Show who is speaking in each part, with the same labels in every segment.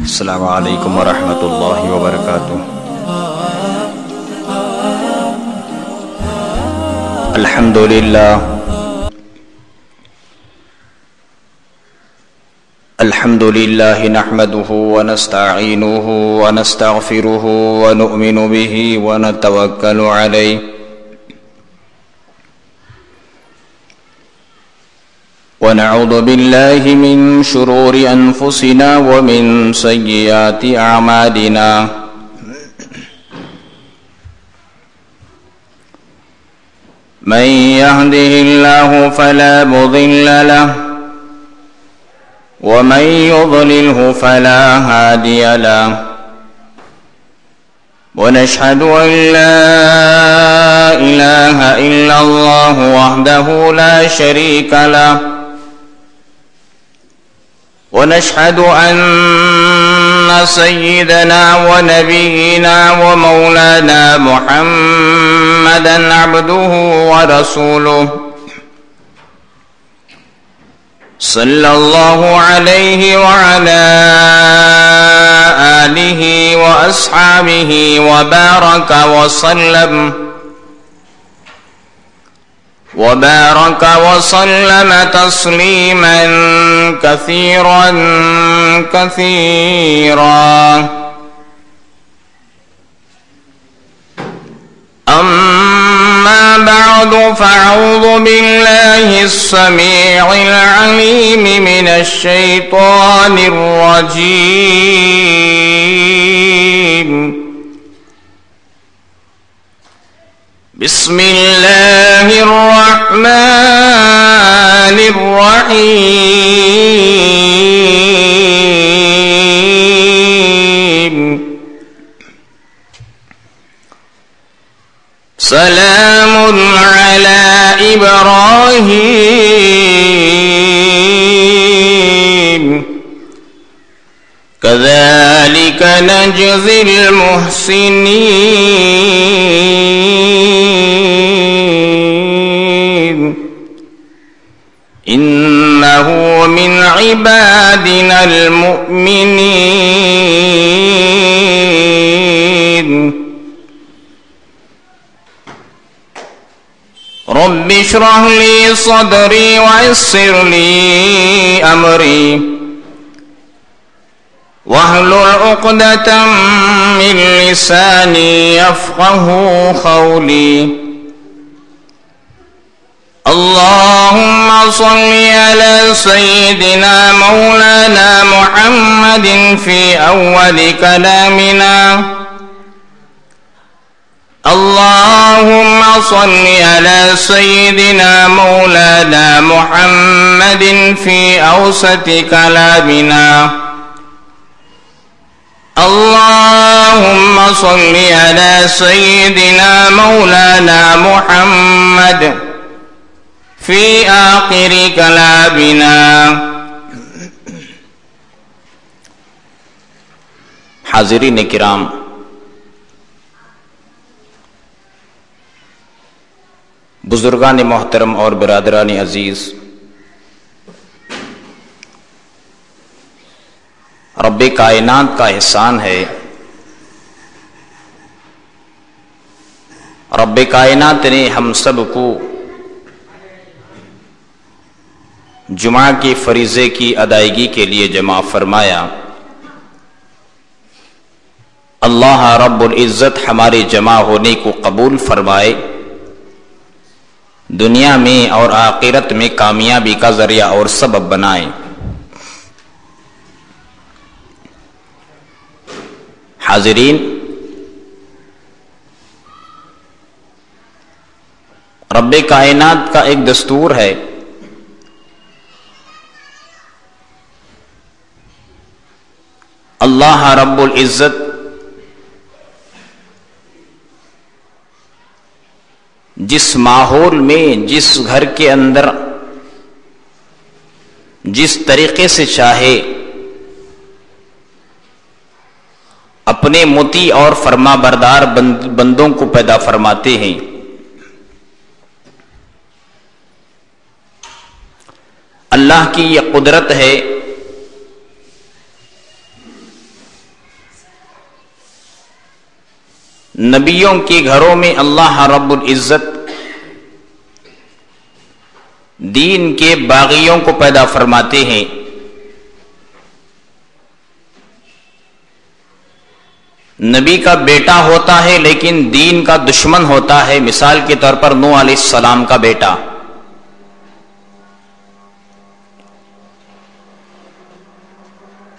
Speaker 1: السلام علیکم ورحمۃ اللہ وبرکاتہ۔ الحمد للہ نحمده ونستعینه ونستغفره ونؤمن به ونتوکل علیہ ونعوذ باللہ من شرور انفسنا ومن سیئات اعمالنا من يهده الله فلا مضل له ومن يضلله فلا هادي له ونشهد أن لا إله إلا الله وحده لا شريك له ونشهد أن سيدنا ونبينا ومولانا محمدا عبده ورسوله صلى الله عليه وعلى آله وأصحابه وبارك وسلم تسليما كثيرا أما بعد فأعوذ بالله السميع العليم من الشيطان الرجيم بسم الله الرحمن الرحيم سلام على إبراهيم كذلك نجزي المحسنين إنه من عبادنا المؤمنين رب اشرح لي صدري ويسر لي أمري واحلل عقدة من لساني يفقه قولي اللهم صل على سيدنا مولانا محمد في أول كلامنا اللهم صل على سيدنا مولانا محمد في أوسط كلامنا اللهم صل على سيدنا مولانا محمد في آخر كلامنا۔
Speaker 2: حاضرین کرام، بزرگان محترم اور برادران عزیز، رب کائنات کا احسان ہے، رب کائنات نے ہم سب کو جمعہ کی فریضے کی ادائیگی کے لیے جمع فرمایا۔ اللہ رب العزت ہمارے جمع ہونے کو قبول فرمائے، دنیا میں اور آخرت میں کامیابی کا ذریعہ اور سبب بنائے۔ حاضرین، رب کائنات کا ایک دستور ہے، اللہ رب العزت جس ماحول میں، جس گھر کے اندر جس طریقے سے چاہے اپنے مطیع اور فرما بردار بندوں کو پیدا فرماتے ہیں۔ اللہ کی یہ قدرت ہے نبیوں کے گھروں میں اللہ رب العزت دین کے باغیوں کو پیدا فرماتے ہیں. نبی کا بیٹا ہوتا ہے لیکن دین کا دشمن ہوتا ہے. مثال کے طور پر نوح علیہ السلام کا بیٹا.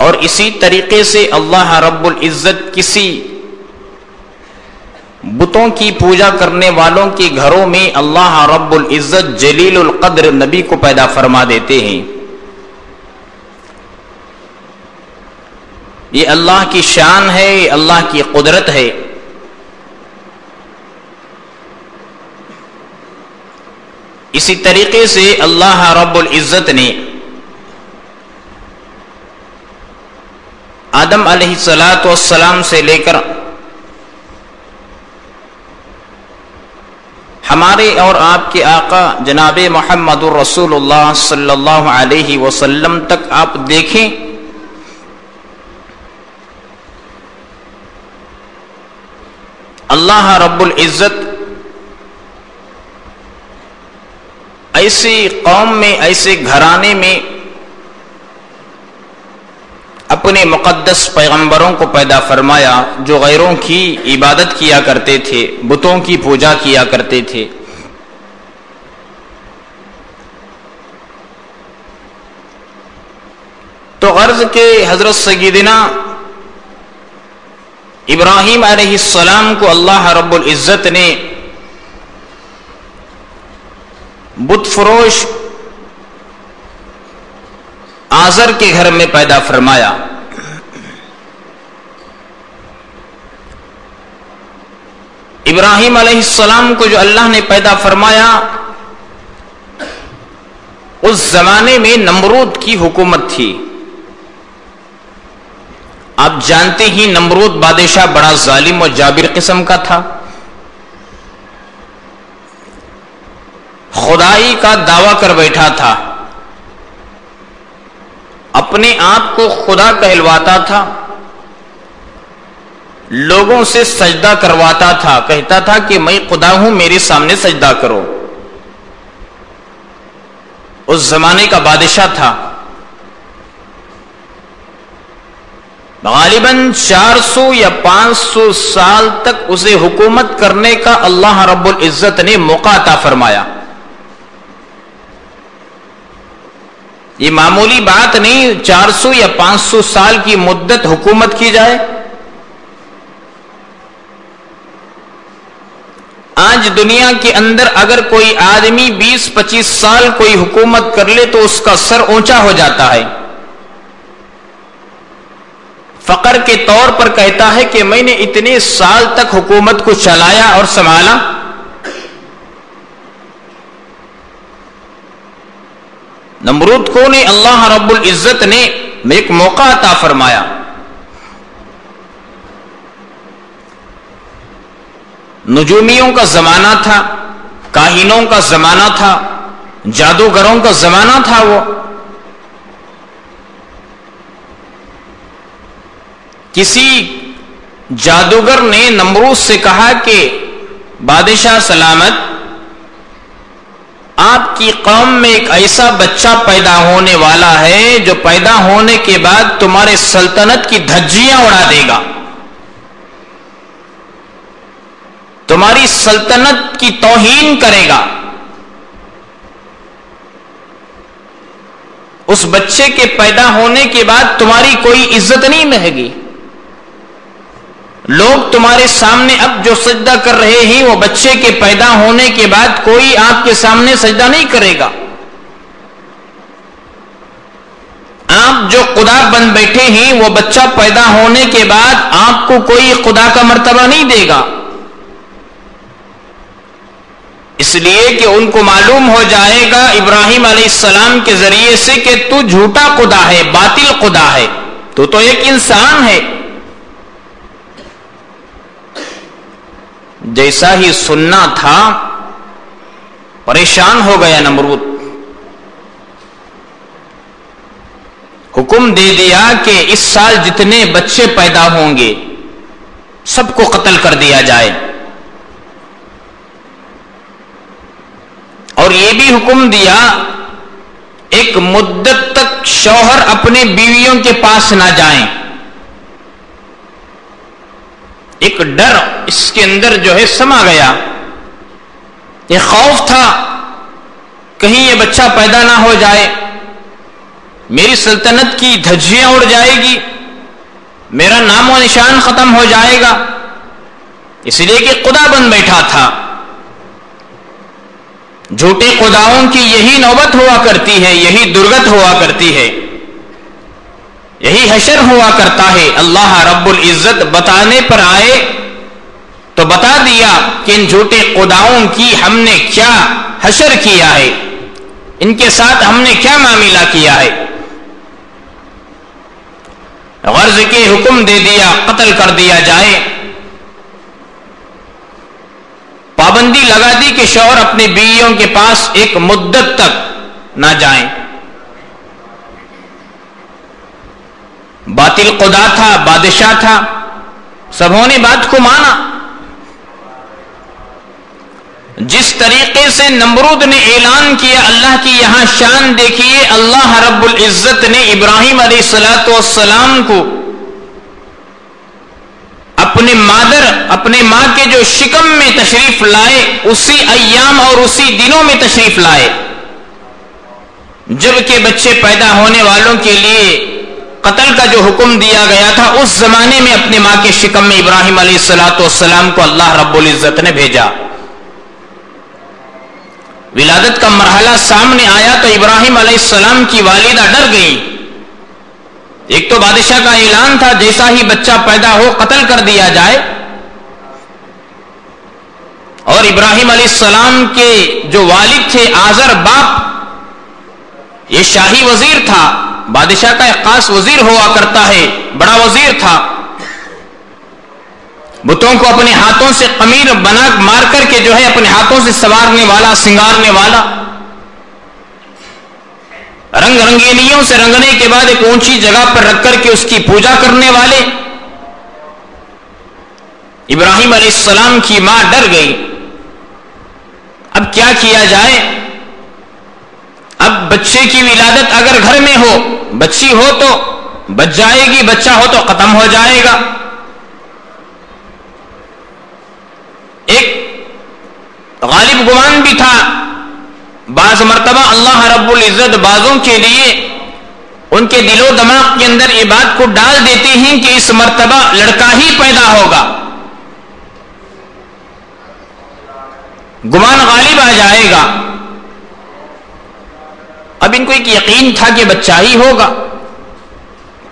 Speaker 2: اور اسی طریقے سے اللہ رب العزت کسی بتوں کی پوجا کرنے والوں کے گھروں میں اللہ رب العزت جلیل القدر نبی کو پیدا فرما دیتے ہیں. یہ اللہ کی شان ہے, یہ اللہ کی قدرت ہے. اسی طریقے سے اللہ رب العزت نے آدم علیہ السلام سے لے کر ہمارے اور آپ کے آقا جناب محمد الرسول اللہ صلی اللہ علیہ وسلم تک آپ دیکھیں, اللہ رب العزت ایسی قوم میں, ایسے گھرانے میں اپنے مقدس پیغمبروں کو پیدا فرمایا جو غیروں کی عبادت کیا کرتے تھے, بتوں کی پوجا کیا کرتے تھے. تو غرض کہ حضرت سیدنا ابراہیم علیہ السلام کو اللہ رب العزت نے بت فروش آزر کے گھر میں پیدا فرمایا. ابراہیم علیہ السلام کو جو اللہ نے پیدا فرمایا, اس زمانے میں نمرود کی حکومت تھی. آپ جانتے ہی نمرود بادشاہ بڑا ظالم اور جابر قسم کا تھا. خدائی کا دعویٰ کر بیٹھا تھا, اپنے آپ کو خدا کہلواتا تھا, لوگوں سے سجدہ کرواتا تھا, کہتا تھا کہ میں خدا ہوں, میرے سامنے سجدہ کرو. اس زمانے کا بادشاہ تھا. غالباً 400 یا 500 سال تک اسے حکومت کرنے کا اللہ رب العزت نے موقع عطا فرمایا. یہ معمولی بات نہیں 400 یا 500 سال کی مدت حکومت کی جائے. آج دنیا کے اندر اگر کوئی آدمی 20-25 سال کوئی حکومت کر لے تو اس کا سر اونچا ہو جاتا ہے. فقر کے طور پر کہتا ہے کہ میں نے اتنے سال تک حکومت کو چلایا اور سنبھالا. نمرود کو نے اللہ رب العزت نے ایک موقع عطا فرمایا. نجومیوں کا زمانہ تھا, کاہنوں کا زمانہ تھا, جادوگروں کا زمانہ تھا. وہ کسی جادوگر نے نمرود سے کہا کہ بادشاہ سلامت, آپ کی قوم میں ایک ایسا بچہ پیدا ہونے والا ہے جو پیدا ہونے کے بعد تمہارے سلطنت کی دھجیاں اڑا دے گا, تمہاری سلطنت کی توہین کرے گا. اس بچے کے پیدا ہونے کے بعد تمہاری کوئی عزت نہیں رہے گی. لوگ تمہارے سامنے اب جو سجدہ کر رہے ہیں وہ بچے کے پیدا ہونے کے بعد کوئی آپ کے سامنے سجدہ نہیں کرے گا. آپ جو خدا بن بیٹھے ہیں وہ بچہ پیدا ہونے کے بعد آپ کو کوئی خدا کا مرتبہ نہیں دے گا. اس لیے کہ ان کو معلوم ہو جائے گا ابراہیم علیہ السلام کے ذریعے سے کہ تو جھوٹا خدا ہے, باطل خدا ہے, تو ایک انسان ہے. جیسا ہی سننا تھا پریشان ہو گیا نمرود. حکم دے دیا کہ اس سال جتنے بچے پیدا ہوں گے سب کو قتل کر دیا جائے. اور یہ بھی حکم دیا ایک مدت تک شوہر اپنے بیویوں کے پاس نہ جائیں. ایک ڈر اس کے اندر جو ہے سما گیا. یہ خوف تھا کہیں یہ بچہ پیدا نہ ہو جائے، میری سلطنت کی دھجیاں اڑ جائے گی، میرا نام و نشان ختم ہو جائے گا. اس لیے کہ خدا بن بیٹھا تھا. جھوٹے خداؤں کی یہی نوبت ہوا کرتی ہے، یہی درگت ہوا کرتی ہے، یہی حشر ہوا کرتا ہے. اللہ رب العزت بتانے پر آئے تو بتا دیا کہ ان جھوٹے خداؤں کی ہم نے کیا حشر کیا ہے، ان کے ساتھ ہم نے کیا معاملہ کیا ہے. غرض کے حکم دے دیا قتل کر دیا جائے. پابندی لگا دی کہ شوہر اپنی بیویوں کے پاس ایک مدت تک نہ جائیں. باطل خدا تھا، بادشاہ تھا، سبوں نے بات کو مانا. جس طریقے سے نمرود نے اعلان کیا، اللہ کی یہاں شان دیکھیے، اللہ رب العزت نے ابراہیم علیہ السلام کو اپنے ماں کے جو شکم میں تشریف لائے، اسی ایام اور اسی دنوں میں تشریف لائے جبکہ بچے پیدا ہونے والوں کے لیے قتل کا جو حکم دیا گیا تھا، اس زمانے میں اپنے ماں کے شکم میں ابراہیم علیہ السلام کو اللہ رب العزت نے بھیجا. ولادت کا مرحلہ سامنے آیا تو ابراہیم علیہ السلام کی والدہ ڈر گئی. ایک تو بادشاہ کا اعلان تھا جیسا ہی بچہ پیدا ہو قتل کر دیا جائے، اور ابراہیم علیہ السلام کے جو والد تھے آزر باپ، یہ شاہی وزیر تھا، بادشاہ کا ایک خاص وزیر ہوا کرتا ہے، بڑا وزیر تھا. بتوں کو اپنے ہاتھوں سے قمیر بنا مار کر کے جو ہے اپنے ہاتھوں سے سنوارنے والا، سنگارنے والا، رنگ رنگینیوں سے رنگنے کے بعد ایک اونچی جگہ پر رکھ کر کے اس کی پوجا کرنے والے. ابراہیم علیہ السلام کی ماں ڈر گئی. اب کیا کیا جائے؟ اب بچے کی ولادت اگر گھر میں ہو، بچی ہو تو بچ جائے گی، بچہ ہو تو ختم ہو جائے گا. ایک غالب گمان بھی تھا. بعض مرتبہ اللہ رب العزت بعضوں کے لیے ان کے دل و دماغ کے اندر یہ بات کو ڈال دیتے ہیں کہ اس مرتبہ لڑکا ہی پیدا ہوگا، گمان غالب آ جائے گا. اب ان کو ایک یقین تھا کہ بچہ ہی ہوگا.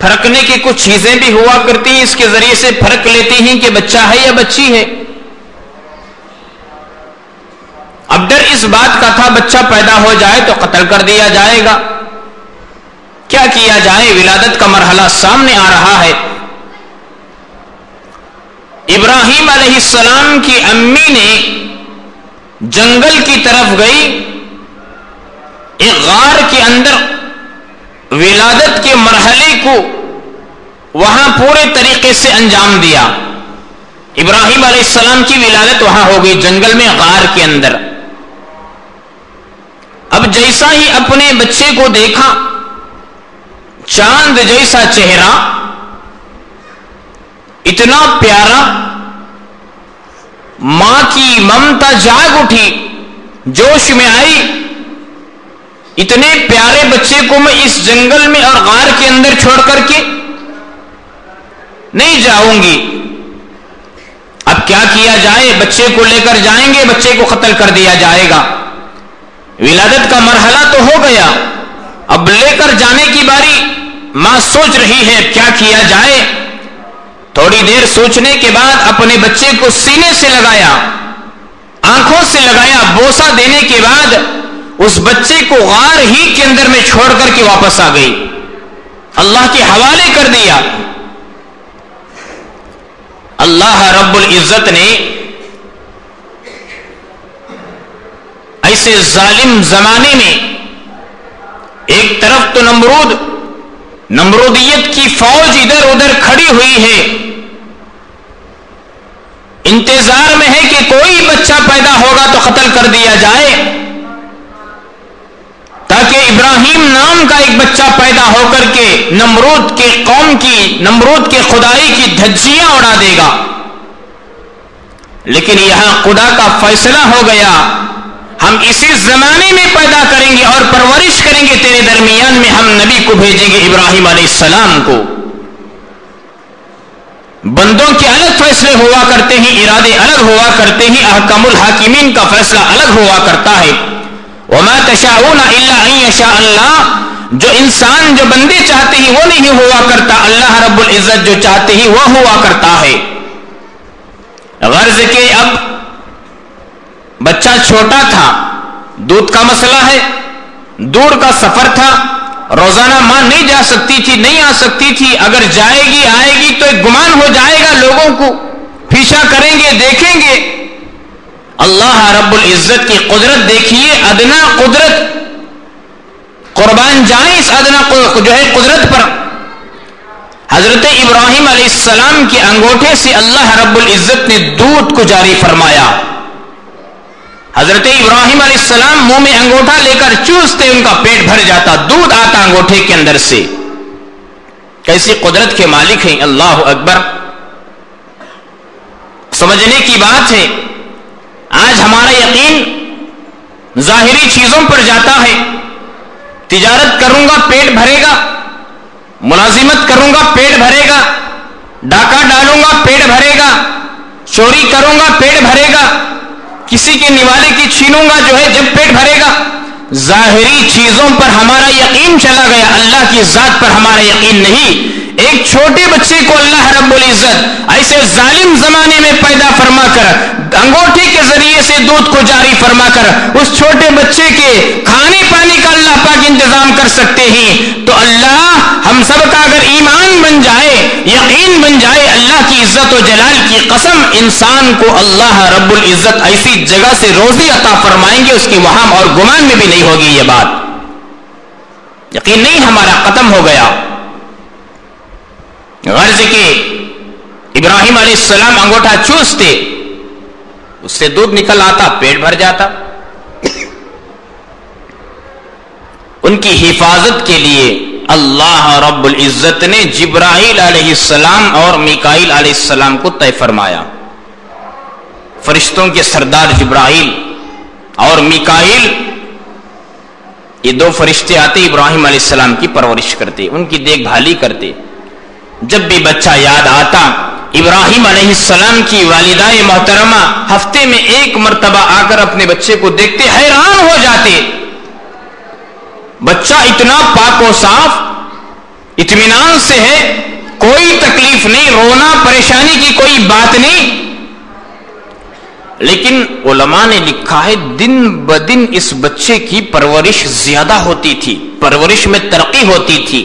Speaker 2: پھرکنے کی کچھ چیزیں بھی ہوا کرتی ہیں، اس کے ذریعے سے پھرک لیتے ہیں کہ بچہ ہے یا بچی ہے. اب ڈر اس بات کا تھا بچہ پیدا ہو جائے تو قتل کر دیا جائے گا. کیا کیا جائے؟ ولادت کا مرحلہ سامنے آ رہا ہے. ابراہیم علیہ السلام کی امی نے جنگل کی طرف گئی، ایک غار کے اندر ولادت کے مرحلے کو وہاں پورے طریقے سے انجام دیا. ابراہیم علیہ السلام کی ولادت وہاں ہو گئی، جنگل میں، غار کے اندر. اب جیسا ہی اپنے بچے کو دیکھا، چاند جیسا چہرہ، اتنا پیارا، ماں کی ممتا جاگ اٹھی، جوش میں آئی. اتنے پیارے بچے کو میں اس جنگل میں اور غار کے اندر چھوڑ کر کے نہیں جاؤں گی. اب کیا کیا جائے؟ بچے کو لے کر جائیں گے، بچے کو قتل کر دیا جائے گا. ولادت کا مرحلہ تو ہو گیا، اب لے کر جانے کی باری. ماں سوچ رہی ہے کیا کیا جائے. تھوڑی دیر سوچنے کے بعد اپنے بچے کو سینے سے لگایا، آنکھوں سے لگایا، بوسہ دینے کے بعد اس بچے کو غار ہی کے اندر میں چھوڑ کر کے واپس آ گئی، اللہ کے حوالے کر دیا. اللہ رب العزت نے ایسے ظالم زمانے میں ایک طرف تو نمرودیت کی فوج ادھر ادھر کھڑی ہوئی ہے، انتظار میں ہے کہ کوئی بچہ پیدا ہوگا تو قتل کر دیا جائے، تاکہ ابراہیم نام کا ایک بچہ پیدا ہو کر کے نمرود کے قوم کی، نمرود کے خدائی کی دھجیاں اڑا دے گا۔ لیکن یہاں خدا کا فیصلہ ہو گیا، ہم اسی زمانے میں پیدا کریں گے اور پرورش کریں گے، تیرے درمیان میں ہم نبی کو بھیجیں گے، ابراہیم علیہ السلام کو۔ بندوں کے الگ فیصلے ہوا کرتے ہیں، ارادے الگ ہوا کرتے ہیں، احکام الحاکمین کا فیصلہ الگ ہوا کرتا ہے۔ وما تشاءون الا ان یشاء اللہ، جو انسان، جو بندے چاہتے ہیں وہ نہیں ہوا کرتا، اللہ رب العزت جو چاہتے ہیں وہ ہوا کرتا ہے۔ غرض کہ اب بچہ چھوٹا تھا، دودھ کا مسئلہ ہے، دور کا سفر تھا، روزانہ ماں نہیں جا سکتی تھی، نہیں آ سکتی تھی، اگر جائے گی آئے گی تو ایک گمان ہو جائے گا، لوگوں کو پیچھا کریں گے، دیکھیں گے۔ اللہ رب العزت کی قدرت دیکھیے، ادنا قدرت، قربان جائیں اس ادنا جو ہے قدرت پر۔ حضرت ابراہیم علیہ السلام کے انگوٹھے سے اللہ رب العزت نے دودھ کو جاری فرمایا۔ حضرت ابراہیم علیہ السلام منہ میں انگوٹھا لے کر چوستے، ان کا پیٹ بھر جاتا، دودھ آتا انگوٹھے کے اندر سے۔ کیسی قدرت کے مالک ہیں، اللہ اکبر۔ سمجھنے کی بات ہے، آج ہمارا یقین ظاہری چیزوں پر جاتا ہے، تجارت کروں گا پیٹ بھرے گا، ملازمت کروں گا پیٹ بھرے گا، ڈاکہ ڈالوں گا پیٹ بھرے گا، چوری کروں گا پیٹ بھرے گا، کسی کے نوالے کی چھینوں گا جو ہے جب پیٹ بھرے گا۔ ظاہری چیزوں پر ہمارا یقین چلا گیا، اللہ کی ذات پر ہمارا یقین نہیں۔ ایک چھوٹے بچے کو اللہ رب العزت ایسے ظالم زمانے میں پیدا فرما کر، انگوٹھے کے ذریعے سے دودھ کو جاری فرما کر، اس چھوٹے بچے کے کھانے پانے کا اللہ پاک انتظام کر سکتے ہیں، تو اللہ ہم سب کا اگر ایمان بن جائے، یقین بن جائے، اللہ کی عزت و جلال کی قسم، انسان کو اللہ رب العزت ایسی جگہ سے روزی عطا فرمائیں گے، اس کی وہم اور گمان میں بھی نہیں ہوگی یہ بات۔ یقین نہیں ہمارا ختم ہو گیا۔ غرض کہ ابراہیم علیہ السلام انگوٹھا چوستے، اس سے دودھ نکل آتا، پیٹ بھر جاتا۔ ان کی حفاظت کے لیے اللہ رب العزت نے جبرائیل علیہ السلام اور میکائیل علیہ السلام کو طے فرمایا۔ فرشتوں کے سردار جبرائیل اور میکائیل، یہ دو فرشتے آتے، ابراہیم علیہ السلام کی پرورش کرتے، ان کی دیکھ بھالی کرتے۔ جب بھی بچہ یاد آتا، ابراہیم علیہ السلام کی والدہ محترمہ ہفتے میں ایک مرتبہ آ کر اپنے بچے کو دیکھتے، حیران ہو جاتے۔ بچہ اتنا پاک و صاف، اطمینان سے ہے، کوئی تکلیف نہیں، رونا پریشانی کی کوئی بات نہیں۔ لیکن علماء نے لکھا ہے دن بدن اس بچے کی پرورش زیادہ ہوتی تھی، پرورش میں ترقی ہوتی تھی۔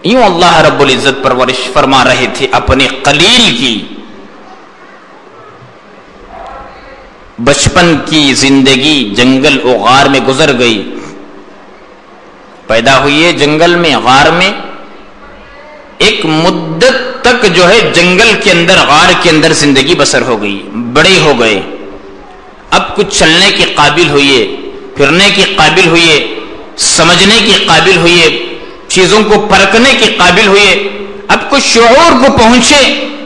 Speaker 2: یوں اللہ رب العزت پرورش فرما رہے تھے اپنے قلیل کی۔ بچپن کی زندگی جنگل و غار میں گزر گئی، پیدا ہوئی ہے جنگل میں، غار میں، ایک مدت تک جو ہے جنگل کے اندر، غار کے اندر زندگی بسر ہو گئی، بڑے ہو گئے، اب کچھ چلنے کے قابل ہوئے، پھرنے کے قابل ہوئے، سمجھنے کے قابل ہوئے، چیزوں کو پرکھنے کے قابل ہوئے، اب کچھ شعور کو پہنچے۔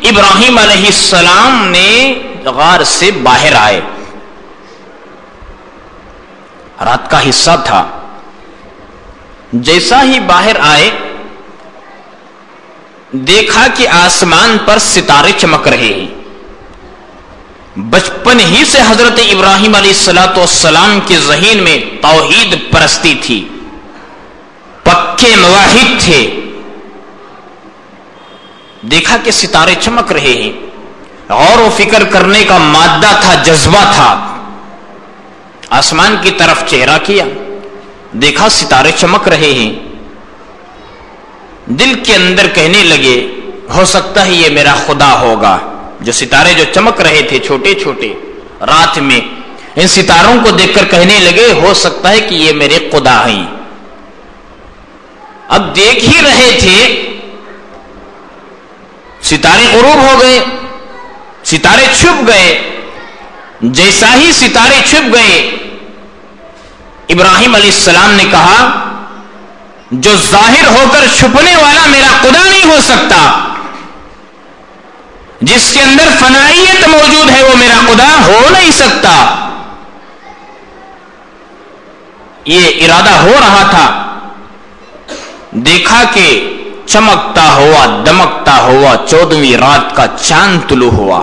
Speaker 2: ابراہیم علیہ السلام نے غار سے باہر آئے، رات کا حصہ تھا، جیسا ہی باہر آئے دیکھا کہ آسمان پر ستارے چمک رہے ہیں۔ بچپن ہی سے حضرت ابراہیم علیہ السلام کے ذہن میں توحید پرستی تھی، پکے موحد تھے۔ دیکھا کہ ستارے چمک رہے ہیں، غور و فکر کرنے کا مادہ تھا، جذبہ تھا، آسمان کی طرف چہرہ کیا، دیکھا ستارے چمک رہے ہیں، دل کے اندر کہنے لگے ہو سکتا ہے یہ میرا خدا ہوگا۔ جو ستارے جو چمک رہے تھے چھوٹے چھوٹے رات میں، ان ستاروں کو دیکھ کر کہنے لگے ہو سکتا ہے کہ یہ میرے خدا ہیں۔ اب دیکھ ہی رہے تھے، ستارے غروب ہو گئے، ستارے چھپ گئے. جیسا ہی ستارے چھپ گئے ابراہیم علیہ السلام نے کہا جو ظاہر ہو کر چھپنے والا میرا خدا نہیں ہو سکتا، جس کے اندر فنائیت موجود ہے وہ میرا خدا ہو نہیں سکتا. یہ ارادہ ہو رہا تھا، دیکھا کہ چمکتا ہوا دمکتا ہوا 14ویں رات کا چاند طلوع ہوا.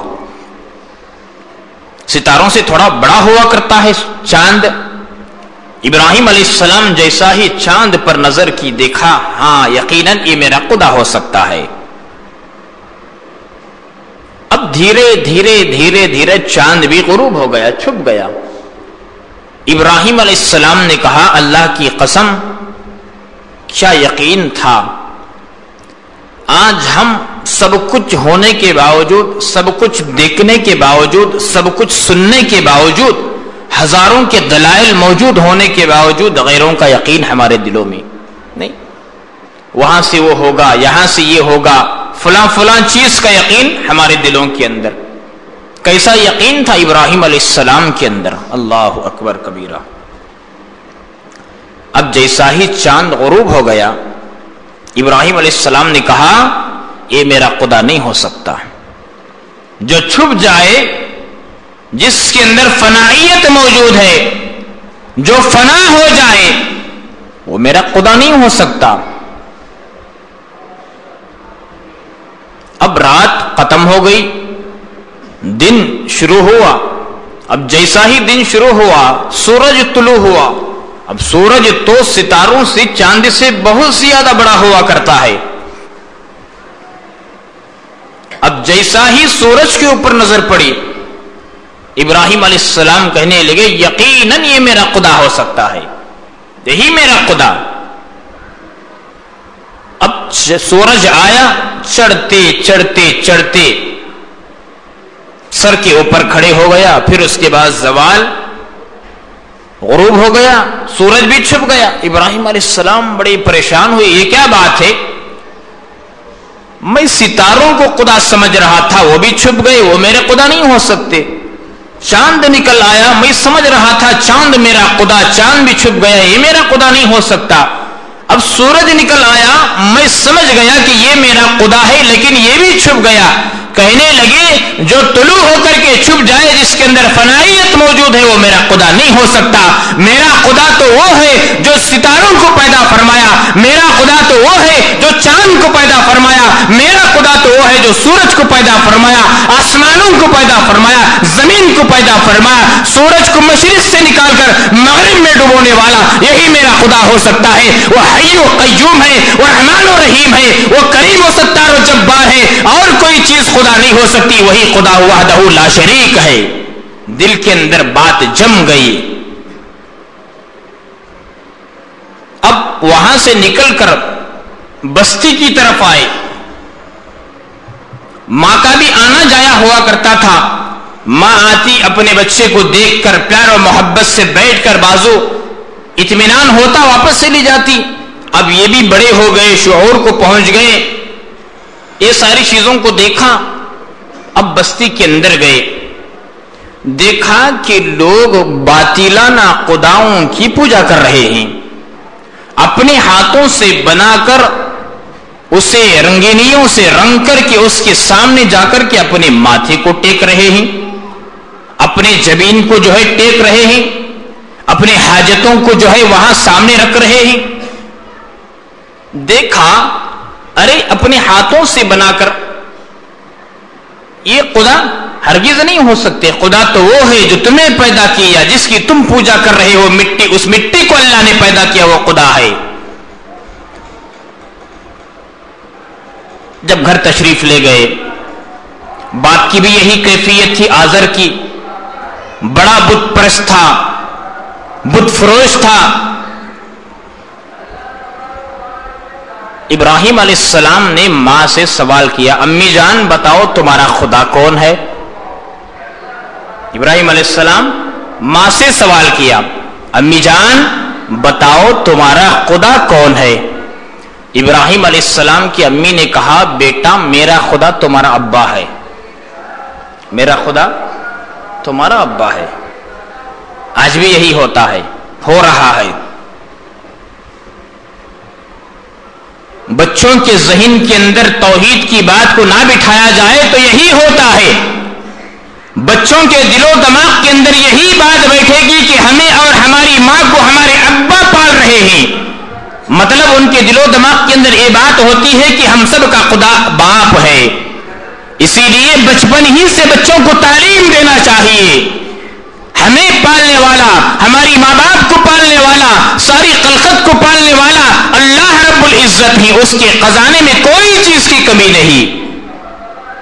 Speaker 2: ستاروں سے تھوڑا بڑا ہوا کرتا ہے چاند. ابراہیم علیہ السلام جیسا ہی چاند پر نظر کی دیکھا ہاں یقیناً یہ میرا خدا ہو سکتا ہے. اب دھیرے دھیرے دھیرے دھیرے چاند بھی غروب ہو گیا، چھپ گیا. ابراہیم علیہ السلام نے کہا اللہ کی قسم کیا یقین تھا، آج ہم سب کچھ ہونے کے باوجود، سب کچھ دیکھنے کے باوجود، سب کچھ سننے کے باوجود، ہزاروں کے دلائل موجود ہونے کے باوجود غیروں کا یقین ہمارے دلوں میں نہیں. وہاں سے وہ ہوگا، یہاں سے یہ ہوگا، فلاں فلاں چیز کا یقین ہمارے دلوں کے اندر. کیسا یقین تھا ابراہیم علیہ السلام کے اندر، اللہ اکبر کبیرہ. اب جیسا ہی چاند غروب ہو گیا ابراہیم علیہ السلام نے کہا یہ میرا خدا نہیں ہو سکتا. جو چھپ جائے، جس کے اندر فنائیت موجود ہے، جو فنا ہو جائے وہ میرا خدا نہیں ہو سکتا. اب رات ختم ہو گئی، دن شروع ہوا. اب جیسا ہی دن شروع ہوا سورج طلوع ہوا. اب سورج تو ستاروں سے، چاند سے بہت زیادہ بڑا ہوا کرتا ہے. اب جیسا ہی سورج کے اوپر نظر پڑی ابراہیم علیہ السلام کہنے لگے یقیناً یہ میرا خدا ہو سکتا ہے، یہی میرا خدا. اب سورج آیا، چڑھتے چڑھتے چڑھتے سر کے اوپر کھڑے ہو گیا. پھر اس کے بعد زوال، غروب ہو گیا، سورج بھی چھپ گیا. ابراہیم علیہ السلام بڑے پریشان ہوئے، یہ کیا بات ہے؟ میں ستاروں کو خدا سمجھ رہا تھا، وہ بھی چھپ گئے، وہ میرے خدا نہیں ہو سکتے. چاند نکل آیا، میں سمجھ رہا تھا چاند میرا خدا، چاند بھی چھپ گیا، یہ میرا خدا نہیں ہو سکتا. اب سورج نکل آیا، میں سمجھ گیا کہ یہ میرا خدا ہے، لیکن یہ بھی چھپ گیا. کہنے لگے جو طلوع ہو کر کے چھپ جائے، جس کے اندر فنائیت موجود ہے، وہ میرا خدا نہیں ہو سکتا. میرا خدا تو وہ ہے جو ستاروں کو پیدا فرمایا، میرا خدا تو وہ ہے جو چاند کو پیدا فرمایا، میرا خدا تو وہ ہے جو سورج کو پیدا فرمایا، آسمانوں کو پیدا فرمایا، زمین کو پیدا فرمایا. سورج کو مشرق سے نکال کر مغرب میں ڈبونے والا یہی میرا خدا ہو سکتا ہے. وہ حی و قیوم ہے، وہ رحمان و رحیم ہے، وہ کریم و ستار و جبار ہے. اور کوئی چیز خدا نہیں ہو سکتی، وہی خدا وحدہ لا شریک ہے. دل کے اندر بات جم گئی. اب وہاں سے نکل کر بستی کی طرف آئے. ماں کا بھی آنا جایا ہوا کرتا تھا. ماں آتی، اپنے بچے کو دیکھ کر پیار و محبت سے بیٹھ کر بازو اطمینان ہوتا واپس سے لی جاتی. اب یہ بھی بڑے ہو گئے، شعور کو پہنچ گئے، یہ ساری چیزوں کو دیکھا. اب بستی کے اندر گئے، دیکھا کہ لوگ باطلانہ خداؤں کی پوجا کر رہے ہیں. اپنے ہاتھوں سے بنا کر اسے رنگینیوں سے رنگ کر کے اس کے سامنے جا کر کے اپنے ماتھے کو ٹیک رہے ہیں، اپنے جبین کو جو ہے ٹیک رہے ہیں، اپنے حاجتوں کو جو ہے وہاں سامنے رکھ رہے ہیں. دیکھا ارے اپنے ہاتھوں سے بنا کر یہ خدا ہرگز نہیں ہو سکتے. خدا تو وہ ہے جو تمہیں پیدا کیا، جس کی تم پوجا کر رہے ہو مٹی، اس مٹی کو اللہ نے پیدا کیا، وہ خدا ہے. جب گھر تشریف لے گئے، باپ کی بھی یہی کیفیت تھی. آزر کی بڑا بت پرست تھا، بت فروش تھا. ابراہیم علیہ السلام نے ماں سے سوال کیا امی جان بتاؤ تمہارا خدا کون ہے؟ ابراہیم علیہ السلام ماں سے سوال کیا امی جان بتاؤ تمہارا خدا کون ہے؟ ابراہیم علیہ السلام کی امی نے کہا بیٹا میرا خدا تمہارا ابا ہے. میرا خدا تمہارا ابا ہے. آج بھی یہی ہوتا ہے، ہو رہا ہے. بچوں کے ذہن کے اندر توحید کی بات کو نہ بٹھایا جائے تو یہی ہوتا ہے. بچوں کے دل و دماغ کے اندر یہی بات بیٹھے گی کہ ہمیں اور ہماری ماں کو ہمارے ابا پال رہے ہیں. مطلب ان کے دل و دماغ کے اندر یہ بات ہوتی ہے کہ ہم سب کا خدا باپ ہے. اسی لیے بچپن ہی سے بچوں کو تعلیم دینا چاہیے. ہمیں پالنے والا، ہماری ماں باپ کو پالنے والا، ساری خلقت کو پالنے والا اللہ رب العزت ہی، اس کے خزانے میں کوئی چیز کی کمی نہیں.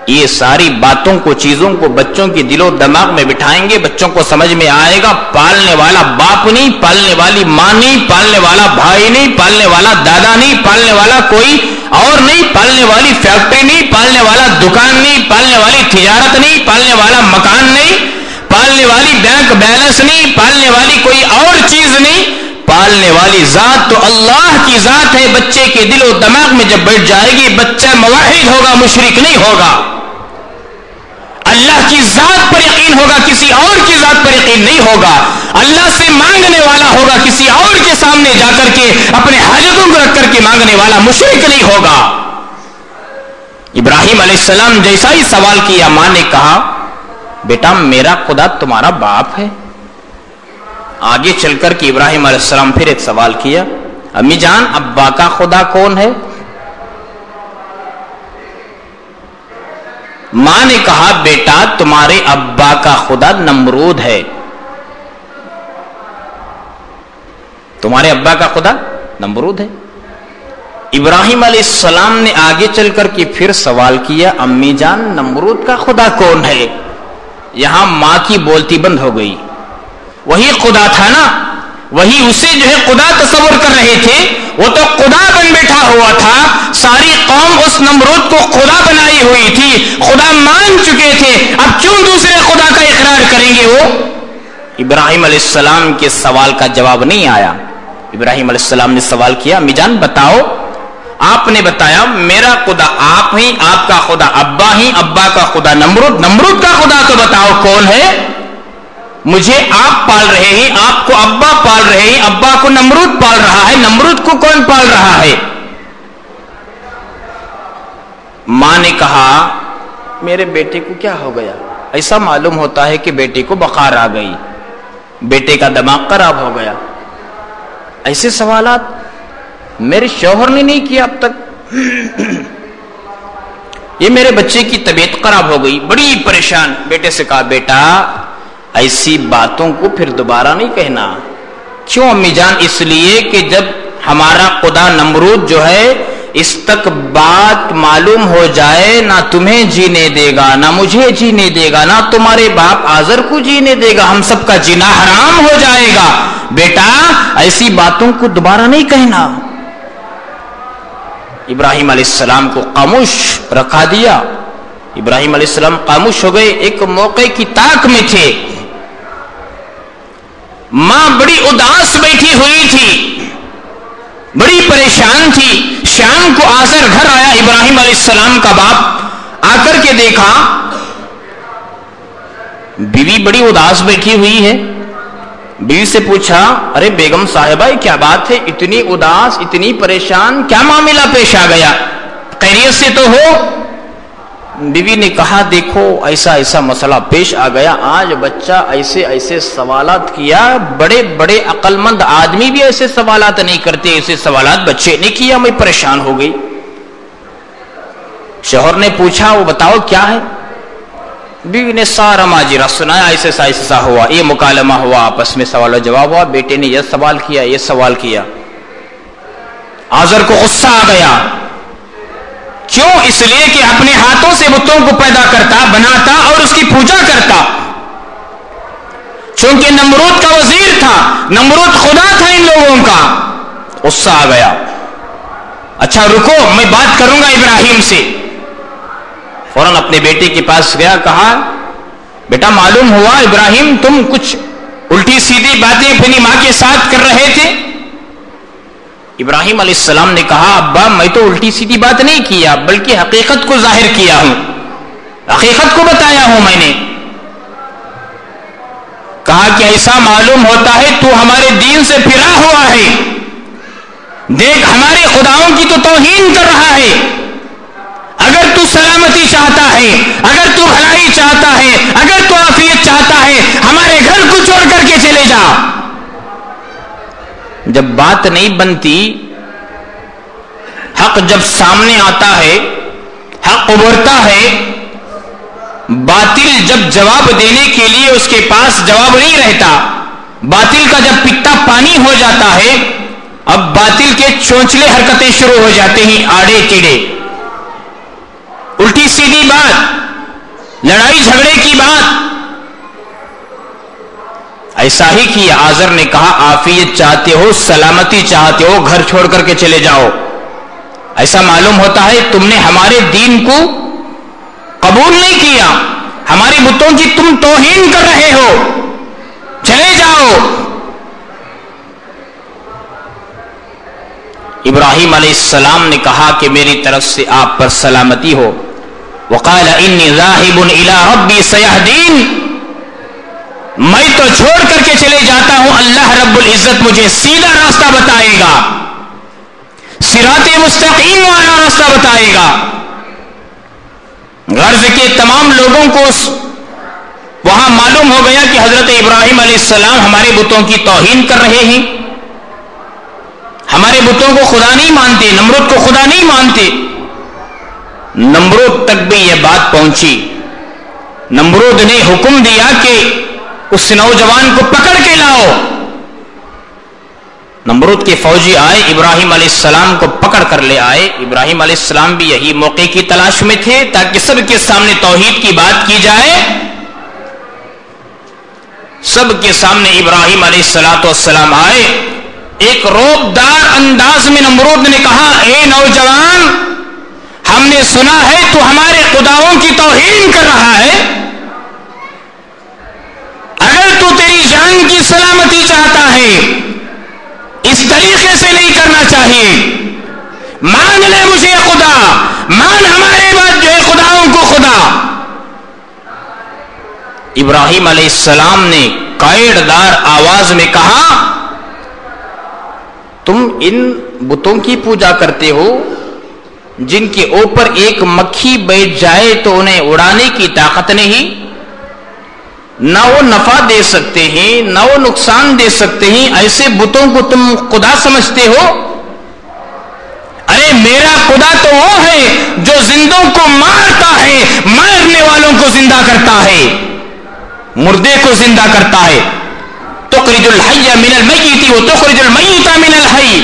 Speaker 2: یہ ساری باتوں کو، چیزوں کو بچوں کے دل و دماغ میں بٹھائیں گے، بچوں کو سمجھ میں آئے گا پالنے والا باپ نہیں، پالنے والی ماں نہیں، پالنے والا بھائی نہیں، پالنے والا دادا نہیں، پالنے والا کوئی اور نہیں، پالنے والی فیکٹری نہیں، پالنے والا دکان نہیں، پالنے والی تجارت نہیں، پالنے والا مکان نہیں، پالنے والی بینک بیلنس نہیں، پالنے والی کوئی اور چیز نہیں. پالنے والی ذات تو اللہ کی ذات ہے. بچے کے دل و دماغ میں جب بیٹھ جائے گی، بچہ موحد ہوگا، مشرک نہیں ہوگا. اللہ کی ذات پر یقین ہوگا، کسی اور کی ذات پر یقین نہیں ہوگا. اللہ سے مانگنے والا ہوگا، کسی اور کے سامنے جا کر کے اپنے حاجتوں کو رکھ کر کے مانگنے والا مشرک نہیں ہوگا. ابراہیم علیہ السلام جیسا ہی سوال کیا، ماں نے کہا بیٹا میرا خدا تمہارا باپ ہے. آگے چل کر کے ابراہیم علیہ السلام پھر ایک سوال کیا، امی جان ابا کا خدا کون ہے؟ ماں نے کہا بیٹا تمہارے ابا کا خدا نمرود ہے. تمہارے ابا کا خدا نمرود ہے. ابراہیم علیہ السلام نے آگے چل کر کے پھر سوال کیا، امی جان نمرود کا خدا کون ہے؟ یہاں ماں کی بولتی بند ہو گئی. وہی خدا تھا نا، وہی اسے جو ہے خدا تصور کر رہے تھے، وہ تو خدا بن بیٹھا ہوا تھا. ساری قوم اس نمرود کو خدا بنائی ہوئی تھی، خدا مان چکے تھے. اب کیوں دوسرے خدا کا اقرار کریں گے؟ وہ ابراہیم علیہ السلام کے سوال کا جواب نہیں آیا. ابراہیم علیہ السلام نے سوال کیا، امی جان بتاؤ، آپ نے بتایا میرا خدا آپ ہی، آپ کا خدا ابا ہی، ابا کا خدا نمرود، نمرود کا خدا تو بتاؤ کون ہے؟ مجھے آپ پال رہے ہیں، آپ کو ابا پال رہے ہیں، ابا کو نمرود پال رہا ہے، نمرود کو کون پال رہا ہے؟ ماں نے کہا میرے بیٹے کو کیا ہو گیا؟ ایسا معلوم ہوتا ہے کہ بیٹے کو بخار آ گئی، بیٹے کا دماغ خراب ہو گیا. ایسے سوالات میرے شوہر نے نہیں کیا اب تک. یہ میرے بچے کی طبیعت خراب ہو گئی، بڑی پریشان. بیٹے سے کہا بیٹا ایسی باتوں کو پھر دوبارہ نہیں کہنا. کیوں امی جان؟ اس لیے کہ جب ہمارا خدا نمرود جو ہے اس تک بات معلوم ہو جائے، نہ تمہیں جینے دے گا، نہ مجھے جینے دے گا، نہ تمہارے باپ آزر کو جینے دے گا، ہم سب کا جینا حرام ہو جائے گا. بیٹا ایسی باتوں کو دوبارہ نہیں کہنا. ابراہیم علیہ السلام کو خاموش رکھا دیا. ابراہیم علیہ السلام خاموش ہو گئے. ایک موقع کی تاک میں تھے. ماں بڑی اداس بیٹھی ہوئی تھی، بڑی پریشان تھی. شام کو آزر گھر آیا، ابراہیم علیہ السلام کا باپ آ کر کے دیکھا بیوی بڑی اداس بیٹھی ہوئی ہے. بیوی سے پوچھا ارے بیگم صاحبہ کیا بات ہے، اتنی اداس، اتنی پریشان، کیا معاملہ پیش آ گیا؟ خیریت سے تو ہو؟ بیوی نے کہا دیکھو ایسا ایسا مسئلہ پیش آ گیا. آج بچہ ایسے ایسے سوالات کیا، بڑے بڑے عقل مند آدمی بھی ایسے سوالات نہیں کرتے، ایسے سوالات بچے نے کیا، میں پریشان ہو گئی. شوہر نے پوچھا وہ بتاؤ کیا ہے؟ بیوی نے سارا ماجرا سنایا، ایسے ایسا ہوا، یہ مکالمہ ہوا، آپس میں سوال و جواب ہوا، بیٹے نے یہ سوال کیا، یہ سوال کیا. آزر کو غصہ آ گیا. کیوں؟ اس لیے کہ اپنے ہاتھوں سے بتوں کو پیدا کرتا، بناتا اور اس کی پوجا کرتا. چونکہ نمرود کا وزیر تھا، نمرود خدا تھا ان لوگوں کا. غصہ آ گیا. اچھا رکو میں بات کروں گا ابراہیم سے. فوراً اپنے بیٹے کے پاس گیا، کہا بیٹا معلوم ہوا ابراہیم تم کچھ الٹی سیدھی باتیں اپنی ماں کے ساتھ کر رہے تھے. ابراہیم علیہ السلام نے کہا ابا میں تو الٹی سیدھی بات نہیں کیا، بلکہ حقیقت کو ظاہر کیا ہوں. حقیقت کو بتایا ہوں میں نے. کہا کہ ایسا معلوم ہوتا ہے تو ہمارے دین سے پھرا ہوا ہے. دیکھ ہمارے خداؤں کی تو توہین کر رہا ہے. اگر تو سلامتی چاہتا ہے, اگر تو بھلائی چاہتا ہے, اگر تو عافیت چاہتا ہے, ہمارے گھر کو چھوڑ کر کے چلے جا. جب بات نہیں بنتی, حق جب سامنے آتا ہے, حق ابھرتا ہے, باطل جب جواب دینے کے لیے اس کے پاس جواب نہیں رہتا, باطل کا جب پتا پانی ہو جاتا ہے, اب باطل کے چونچلے حرکتیں شروع ہو جاتے ہیں, آڑے ٹیڑے, الٹی سیدھی بات, لڑائی جھگڑے کی بات. ایسا ہی کیا. آزر نے کہا عافیت چاہتے ہو, سلامتی چاہتے ہو, گھر چھوڑ کر کے چلے جاؤ. ایسا معلوم ہوتا ہے تم نے ہمارے دین کو قبول نہیں کیا, ہمارے بتوں کی تم توہین کر رہے ہو, چلے جاؤ. ابراہیم علیہ السلام نے کہا کہ میری طرف سے آپ پر سلامتی ہو. وقال انی ذاہب الی ربی سیہدین, میں تو چھوڑ کر کے چلے جاتا ہوں, اللہ رب العزت مجھے سیدھا راستہ بتائے گا, صراط مستقیم والا راستہ بتائے گا. غرض کے تمام لوگوں کو وہاں معلوم ہو گیا کہ حضرت ابراہیم علیہ السلام ہمارے بتوں کی توہین کر رہے ہیں, ہمارے بتوں کو خدا نہیں مانتے, نمرود کو خدا نہیں مانتے. نمرود تک بھی یہ بات پہنچی. نمرود نے حکم دیا کہ اس نوجوان کو پکڑ کے لاؤ. نمرود کے فوجی آئے, ابراہیم علیہ السلام کو پکڑ کر لے آئے. ابراہیم علیہ السلام بھی یہی موقع کی تلاش میں تھے تاکہ سب کے سامنے توحید کی بات کی جائے. سب کے سامنے ابراہیم علیہ السلام آئے. ایک روبدار انداز میں نمرود نے کہا, اے نوجوان, ہم نے سنا ہے تو ہمارے خداؤں کی توہین کر رہا ہے. اگر تو تیری جان کی سلامتی چاہتا ہے, اس طریقے سے نہیں کرنا چاہیے. مان لے مجھے خدا, مان ہمارے بعد جو ہے خداؤں کو خدا. ابراہیم علیہ السلام نے قائددار آواز میں کہا, تم ان بتوں کی پوجا کرتے ہو جن کے اوپر ایک مکھی بیٹھ جائے تو انہیں اڑانے کی طاقت نہیں, نہ وہ نفع دے سکتے ہیں نہ وہ نقصان دے سکتے ہیں. ایسے بتوں کو تم خدا سمجھتے ہو؟ ارے میرا خدا تو وہ ہے جو زندوں کو مارتا ہے, مارنے والوں کو زندہ کرتا ہے, مردے کو زندہ کرتا ہے. تخرج الحی من المیت وتخرج المیت من الحی,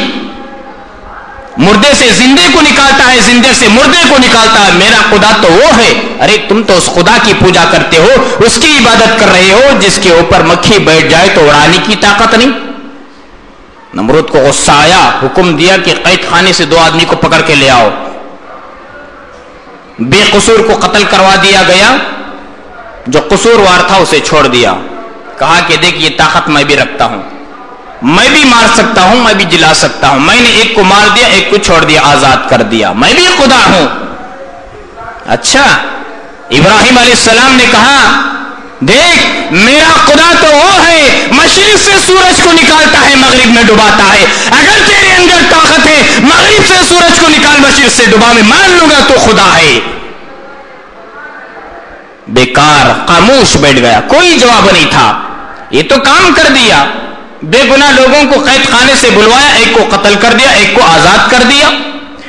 Speaker 2: مردے سے زندے کو نکالتا ہے, زندے سے مردے کو نکالتا ہے. میرا خدا تو وہ ہے. ارے تم تو اس خدا کی پوجا کرتے ہو, اس کی عبادت کر رہے ہو جس کے اوپر مکھی بیٹھ جائے تو اڑانے کی طاقت نہیں. نمرود کو غصہ آیا, حکم دیا کہ قید خانے سے 2 آدمی کو پکڑ کے لے آؤ. بے قصور کو قتل کروا دیا گیا, جو قصوروار تھا اسے چھوڑ دیا. کہا کہ دیکھ یہ طاقت میں بھی رکھتا ہوں, میں بھی مار سکتا ہوں, میں بھی جلا سکتا ہوں. میں نے ایک کو مار دیا, ایک کو چھوڑ دیا, آزاد کر دیا, میں بھی خدا ہوں. اچھا, ابراہیم علیہ السلام نے کہا دیکھ میرا خدا تو وہ ہے مشرق سے سورج کو نکالتا ہے مغرب میں ڈباتا ہے. اگر تیرے اندر طاقت ہے مغرب سے سورج کو نکال مشرق سے ڈبا, میں مان لوں گا تو خدا ہے. بیکار خاموش بیٹھ گیا, کوئی جواب نہیں تھا. یہ تو کام کر دیا, بے گناہ لوگوں کو قید خانے سے بلوایا, ایک کو قتل کر دیا, ایک کو آزاد کر دیا.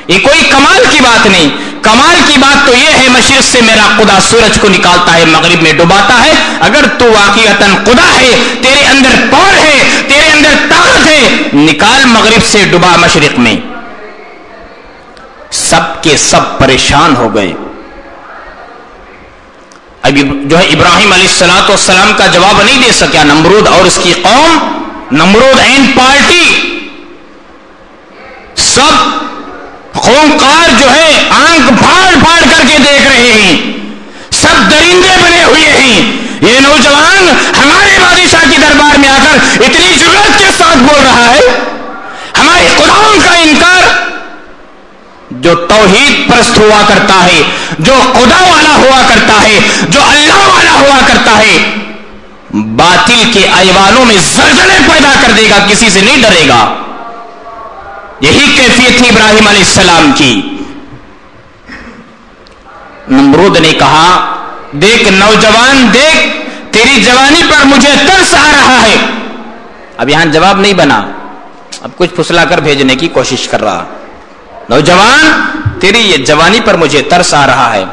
Speaker 2: یہ کوئی کمال کی بات نہیں. کمال کی بات تو یہ ہے مشرق سے میرا خدا سورج کو نکالتا ہے مغرب میں ڈباتا ہے. اگر تو واقعتاً خدا ہے, تیرے اندر پاور ہے, تیرے اندر طاقت ہے, نکال مغرب سے ڈبا مشرق میں. سب کے سب پریشان ہو گئے. اب جو ہے ابراہیم علیہ السلام کا جواب نہیں دے سکا نمرود اور اس کی قوم. نمرود این پارٹی سب خونخوار جو ہے آنکھ پھاڑ پھاڑ کر کے دیکھ رہے ہیں, سب درندے بنے ہوئے ہیں. یہ نوجوان ہمارے بادشاہ کے دربار میں آ کر اتنی جرأت کے ساتھ بول رہا ہے, ہمارے خداؤں کا انکار. جو توحید پرست ہوا کرتا ہے، جو خدا والا ہوا کرتا ہے، جو اللہ والا ہوا کرتا ہے، باطل کے ایوانوں میں زلزلے پیدا کر دے گا، کسی سے نہیں ڈرے گا۔ یہی کیفیت تھی ابراہیم علیہ السلام کی۔ نمرود نے کہا دیکھ نوجوان، دیکھ تیری جوانی پر مجھے ترس آ رہا ہے۔ اب یہاں جواب نہیں بنا، اب کچھ پھسلا کر بھیجنے کی کوشش کر رہا، نوجوان تیری یہ جوانی پر مجھے ترس آ رہا ہے،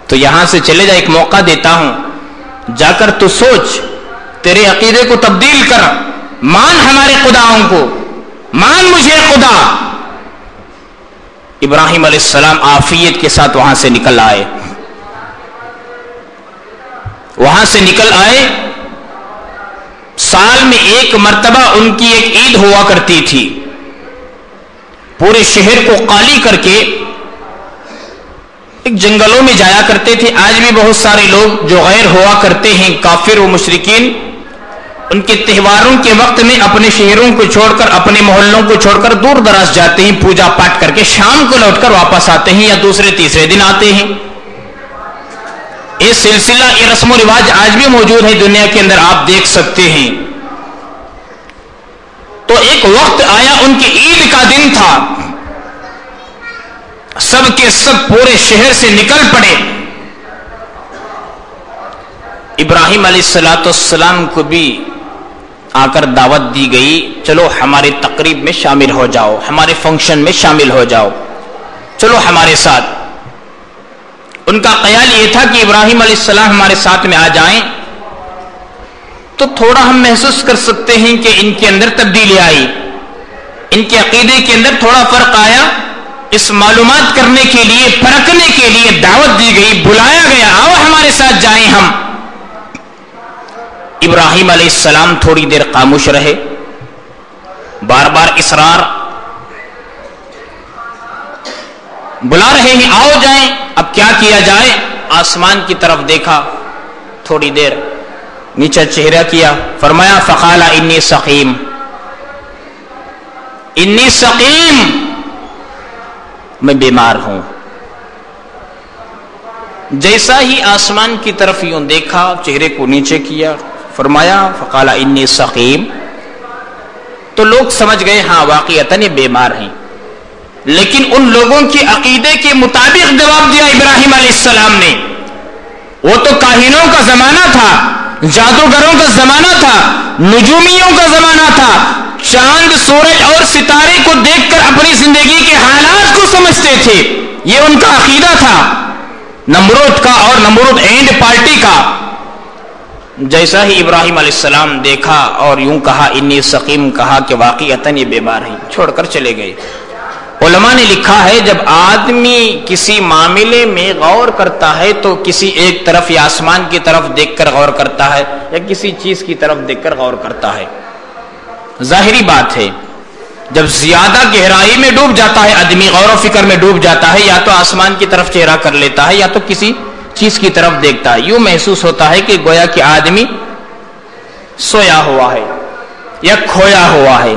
Speaker 2: تو یہاں سے چلے جا، ایک موقع دیتا ہوں، جا کر تو سوچ، تیرے عقیدے کو تبدیل کر، مان ہمارے خداؤں کو، مان مجھے خدا۔ ابراہیم علیہ السلام عافیت کے ساتھ وہاں سے نکل آئے، وہاں سے نکل آئے۔ سال میں ایک مرتبہ ان کی ایک عید ہوا کرتی تھی، پورے شہر کو خالی کر کے ایک جنگلوں میں جایا کرتے تھے۔ آج بھی بہت سارے لوگ جو غیر ہوا کرتے ہیں، کافر و مشرکین، ان کے تہواروں کے وقت میں اپنے شہروں کو چھوڑ کر، اپنے محلوں کو چھوڑ کر دور دراز جاتے ہیں، پوجا پاٹ کر کے شام کو لوٹ کر واپس آتے ہیں یا دوسرے تیسرے دن آتے ہیں۔ یہ سلسلہ، یہ رسم و رواج آج بھی موجود ہے دنیا کے اندر، آپ دیکھ سکتے ہیں۔ تو ایک وقت آیا، ان کی عید کا دن تھا، سب کے سب پورے شہر سے نکل پڑے۔ ابراہیم علیہ السلام کو بھی آ کر دعوت دی گئی، چلو ہمارے تقریب میں شامل ہو جاؤ، ہمارے فنکشن میں شامل ہو جاؤ، چلو ہمارے ساتھ۔ ان کا خیال یہ تھا کہ ابراہیم علیہ السلام ہمارے ساتھ میں آ جائیں تو تھوڑا ہم محسوس کر سکتے ہیں کہ ان کے اندر تبدیلی آئی، ان کے عقیدے کے اندر تھوڑا فرق آیا۔ اس معلومات کرنے کے لیے، پرکھنے کے لیے دعوت دی گئی، بلایا گیا، آؤ ہمارے ساتھ جائیں ہم۔ ابراہیم علیہ السلام تھوڑی دیر خاموش رہے، بار بار اصرار، بلا رہے ہیں آؤ جائیں، اب کیا کیا جائے؟ آسمان کی طرف دیکھا، تھوڑی دیر نیچے چہرہ کیا، فرمایا فقال انی سقیم، انی سقیم، میں بیمار ہوں۔ جیسا ہی آسمان کی طرف یوں دیکھا، چہرے کو نیچے کیا، فرمایا فقال انی سقیم، تو لوگ سمجھ گئے ہاں واقعتاً یہ بیمار ہیں۔ لیکن ان لوگوں کے عقیدے کے مطابق جواب دیا ابراہیم علیہ السلام نے۔ وہ تو کاہنوں کا زمانہ تھا، جادوگروں کا زمانہ تھا، نجومیوں کا زمانہ تھا، چاند سورج اور ستارے کو دیکھ کر اپنی زندگی کے حالات کو سمجھتے تھے، یہ ان کا عقیدہ تھا نمرود کا، اور نمرود اینڈ پارٹی کا۔ جیسا ہی ابراہیم علیہ السلام دیکھا اور یوں کہا انی سقیم، کہا کہ واقعتاً یہ بیمار ہیں، چھوڑ کر چلے گئے۔ علماء نے لکھا ہے جب آدمی کسی معاملے میں غور کرتا ہے تو کسی ایک طرف یا آسمان کی طرف دیکھ کر غور کرتا ہے یا کسی چیز کی طرف دیکھ کر غور کرتا ہے۔ ظاہری بات ہے جب زیادہ گہرائی میں ڈوب جاتا ہے آدمی، غور و فکر میں ڈوب جاتا ہے، یا تو آسمان کی طرف چہرہ کر لیتا ہے یا تو کسی چیز کی طرف دیکھتا ہے، یوں محسوس ہوتا ہے کہ گویا کہ آدمی سویا ہوا ہے یا کھویا ہوا ہے،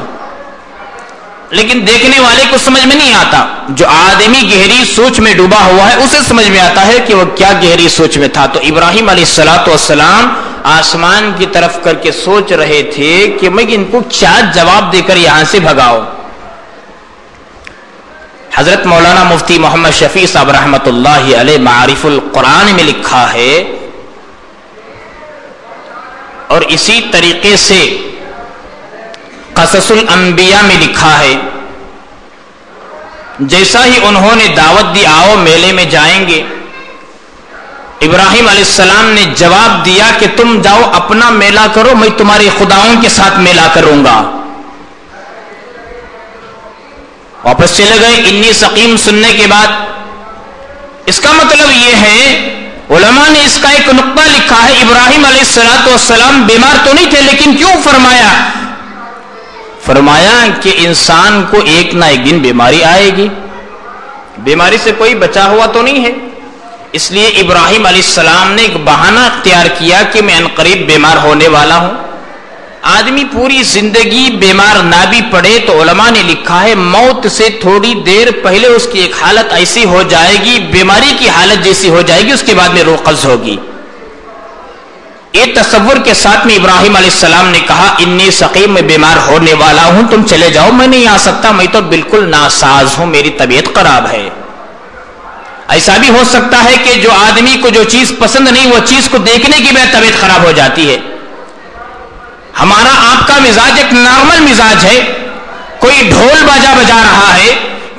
Speaker 2: لیکن دیکھنے والے کو سمجھ میں نہیں آتا۔ جو آدمی گہری سوچ میں ڈوبا ہوا ہے اسے سمجھ میں آتا ہے کہ وہ کیا گہری سوچ میں تھا۔ تو ابراہیم علیہ السلام آسمان کی طرف کر کے سوچ رہے تھے کہ میں ان کو کیا جواب دے کر یہاں سے بھگاؤ۔ حضرت مولانا مفتی محمد شفیع صاحب رحمۃ اللہ علیہ معارف القرآن میں لکھا ہے، اور اسی طریقے سے قصص الانبیاء میں لکھا ہے، جیسا ہی انہوں نے دعوت دی آؤ میلے میں جائیں گے، ابراہیم علیہ السلام نے جواب دیا کہ تم جاؤ اپنا میلہ کرو، میں تمہارے خداؤں کے ساتھ میلہ کروں گا۔ واپس چلے گئے۔ انی سقیم سننے کے بعد اس کا مطلب یہ ہے، علماء نے اس کا ایک نقطہ لکھا ہے، ابراہیم علیہ السلام بیمار تو نہیں تھے، لیکن کیوں فرمایا کہ انسان کو ایک نہ ایک دن بیماری آئے گی، بیماری سے کوئی بچا ہوا تو نہیں ہے، اس لیے ابراہیم علیہ السلام نے ایک بہانہ اختیار کیا کہ میں عنقریب بیمار ہونے والا ہوں، آدمی پوری زندگی بیمار نہ بھی پڑے تو علماء نے لکھا ہے موت سے تھوڑی دیر پہلے اس کی ایک حالت ایسی ہو جائے گی، بیماری کی حالت جیسی ہو جائے گی، اس کے بعد میں روح قبض ہوگی۔ یہ تصور کے ساتھ میں ابراہیم علیہ السلام نے کہا انی سقیم، میں بیمار ہونے والا ہوں، تم چلے جاؤ، میں نہیں آ سکتا، میں تو بالکل ناساز ہوں، میری طبیعت خراب ہے۔ ایسا بھی ہو سکتا ہے کہ جو آدمی کو جو چیز پسند نہیں وہ چیز کو دیکھنے کی وجہ طبیعت خراب ہو جاتی ہے۔ ہمارا آپ کا مزاج ایک نارمل مزاج ہے، کوئی ڈھول باجا بجا رہا ہے،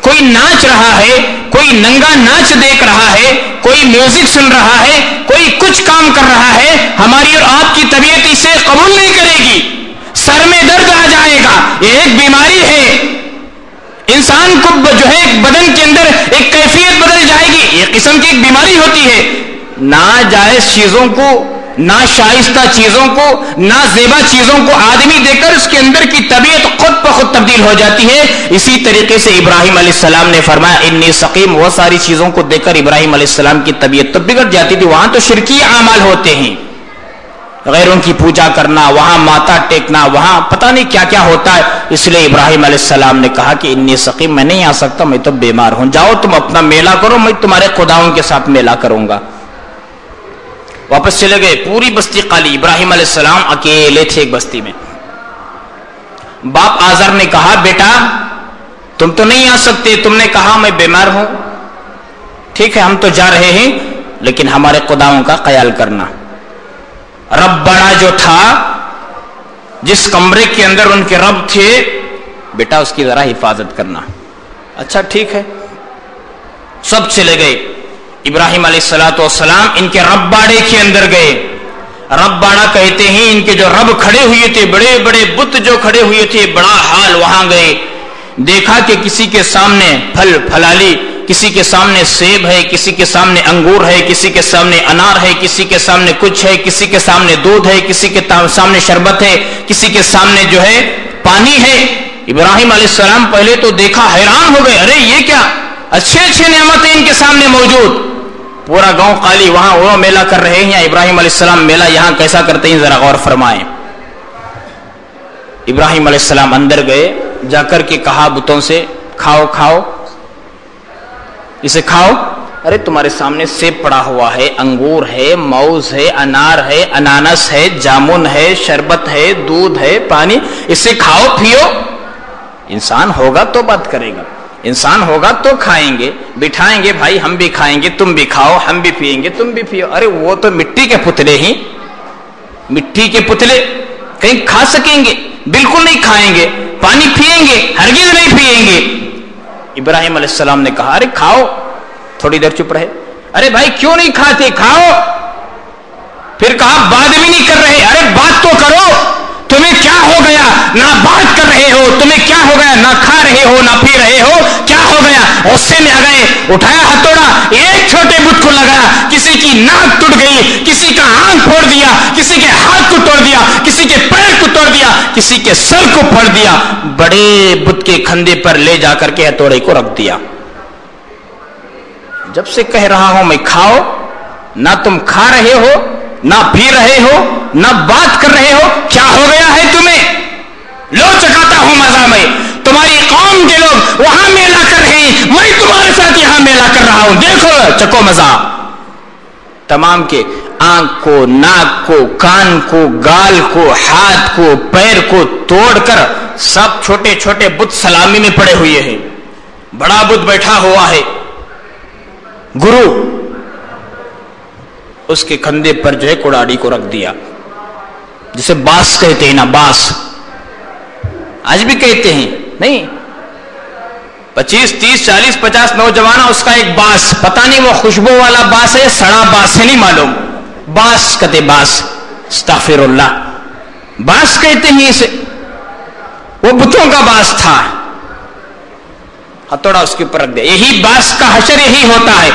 Speaker 2: کوئی ناچ رہا ہے، کوئی ننگا ناچ دیکھ رہا ہے، کوئی میوزک سن رہا ہے، کوئی کچھ کام کر رہا ہے، ہماری اور آپ کی طبیعت اسے قبول نہیں کرے گی، سر میں درد آ جائے گا، یہ ایک بیماری ہے۔ انسان کو جو ہے بدن کے اندر ایک کیفیت بدل جائے گی، یہ قسم کی ایک بیماری ہوتی ہے۔ ناجائز چیزوں کو، ناشائستہ چیزوں کو، نازیبا چیزوں کو آدمی دیکھ کر اس کے اندر کی طبیعت خود بخود تبدیل ہو جاتی ہے۔ اسی طریقے سے ابراہیم علیہ السلام نے فرمایا انی سقیم، وہ ساری چیزوں کو دیکھ کر ابراہیم علیہ السلام کی طبیعت تو بگڑ جاتی تھی۔ وہاں تو شرکی اعمال ہوتے ہیں، غیروں کی پوجا کرنا، وہاں ماتا ٹیکنا، وہاں پتہ نہیں کیا کیا ہوتا ہے۔ اس لیے ابراہیم علیہ السلام نے کہا کہ انی سقیم، میں نہیں آ سکتا، میں تو بیمار ہوں، جاؤ تم اپنا میلہ کرو، میں تمہارے خداؤں کے ساتھ میلہ کروں گا۔ واپس چلے گئے، پوری بستی خالی، ابراہیم علیہ السلام اکیلے تھے ایک بستی میں۔ باپ آزر نے کہا بیٹا تم تو نہیں آ سکتے، تم نے کہا میں بیمار ہوں، ٹھیک ہے ہم تو جا رہے ہیں، لیکن ہمارے خداؤں کا خیال کرنا۔ رب بڑا جو تھا، جس کمرے کے اندر ان کے رب تھے، بیٹا اس کی ذرا حفاظت کرنا۔ اچھا ٹھیک ہے، سب چلے گئے۔ ابراہیم علیہ السلام ان کے رب باڑے کے اندر گئے۔ رب باڑا کہتے ہیں ان کے جو رب کھڑے ہوئے تھے، بڑے بڑے بت جو کھڑے ہوئے تھے، بڑا حال، وہاں گئے، دیکھا کہ کسی کے سامنے پھل پھلالی، کسی کے سامنے سیب ہے، کسی کے سامنے انگور ہے، کسی کے سامنے انار ہے، کسی کے سامنے کچھ ہے، کسی کے سامنے دودھ ہے، کسی کے سامنے شربت ہے، کسی کے سامنے جو ہے پانی ہے۔ ابراہیم علیہ السلام پہلے تو دیکھا، حیران ہو گئے، ارے یہ کیا اچھے اچھے نعمتیں ان کے سامنے موجود۔ پورا گاؤں خالی، وہاں وہ میلہ کر رہے ہیں، ابراہیم علیہ السلام میلہ یہاں کیسا کرتے ہیں ذرا غور فرمائیں۔ ابراہیم علیہ السلام اندر گئے، جا کر کے کہا بتوں سے کھاؤ کھاؤ، اسے کھاؤ۔ ارے تمہارے سامنے سیب پڑا ہوا ہے، انگور ہے، موز ہے، انار ہے، انانس ہے، جامن ہے، شربت ہے، دودھ ہے، پانی، اسے کھاؤ پیو۔ انسان ہوگا تو بات کرے گا، انسان ہوگا تو کھائیں گے، بٹھائیں گے، بھائی ہم بھی کھائیں گے، تم بھی کھاؤ، ہم بھی پئیں گے، تم بھی پیو۔ ارے وہ تو مٹی کے پتلے ہی، مٹی کے پتلے کہیں کھا سکیں گے؟ بالکل نہیں کھائیں گے۔ پانی پئیں گے؟ ہرگز نہیں پئیں گے۔ ابراہیم علیہ السلام نے کہا ارے کھاؤ، تھوڑی دیر چپ رہے، ارے بھائی کیوں نہیں کھاتے، کھاؤ۔ پھر کہا بات بھی نہیں کر رہے، ارے بات تو کرو، تمہیں کیا ہو گیا، نہ بات کر رہے ہو، تمہیں کیا ہو گیا، نہ کھا رہے ہو نہ پی رہے ہو، کیا ہو گیا؟ غصے میں آ گئے، اٹھایا ہتھوڑا، ایک چھوٹے بت کو لگایا، کسی کی ناک ٹوٹ گئی، کسی کا آنکھ پھوڑ دیا، کسی کے ہاتھ کو توڑ دیا، کسی کے پیر کو توڑ دیا، کسی کے سر کو پھوڑ دیا، بڑے بت کے کھندے پر لے جا کر کے ہتھوڑے کو رکھ دیا۔ جب سے کہہ رہا ہوں میں کھاؤ، نہ تم کھا رہے ہو، نہ پی رہے ہو، نہ بات کر رہے ہو، کیا ہو گیا ہے تمہیں؟ لو چکاتا ہوں مزہ میں، تمہاری قوم کے لوگ وہاں میلہ کر رہے ہیں، میں تمہارے ساتھ یہاں میلہ کر رہا ہوں، دیکھو چکو مزہ۔ تمام کے آنکھ کو، ناک کو، کان کو، گال کو، ہاتھ کو، پیر کو توڑ کر سب چھوٹے چھوٹے بت سلامی میں پڑے ہوئے ہیں۔ بڑا بت بیٹھا ہوا ہے، گرو، اس کے کندھے پر جو ہے کڑاڑی کو رکھ دیا، جسے باس کہتے ہیں نا، باس آج بھی کہتے ہیں، نہیں 25 30 40 50 نوجوان اس کا ایک باس، پتہ نہیں وہ خوشبو والا باس ہے، سڑا باس ہے، نہیں معلوم، باس کہتے، باس، استغفر اللہ، باس کہتے ہیں اسے، وہ بتوں کا باس تھا، ہتھوڑا اس کے اوپر رکھ دیا۔ یہی باس کا حشر یہی ہوتا ہے،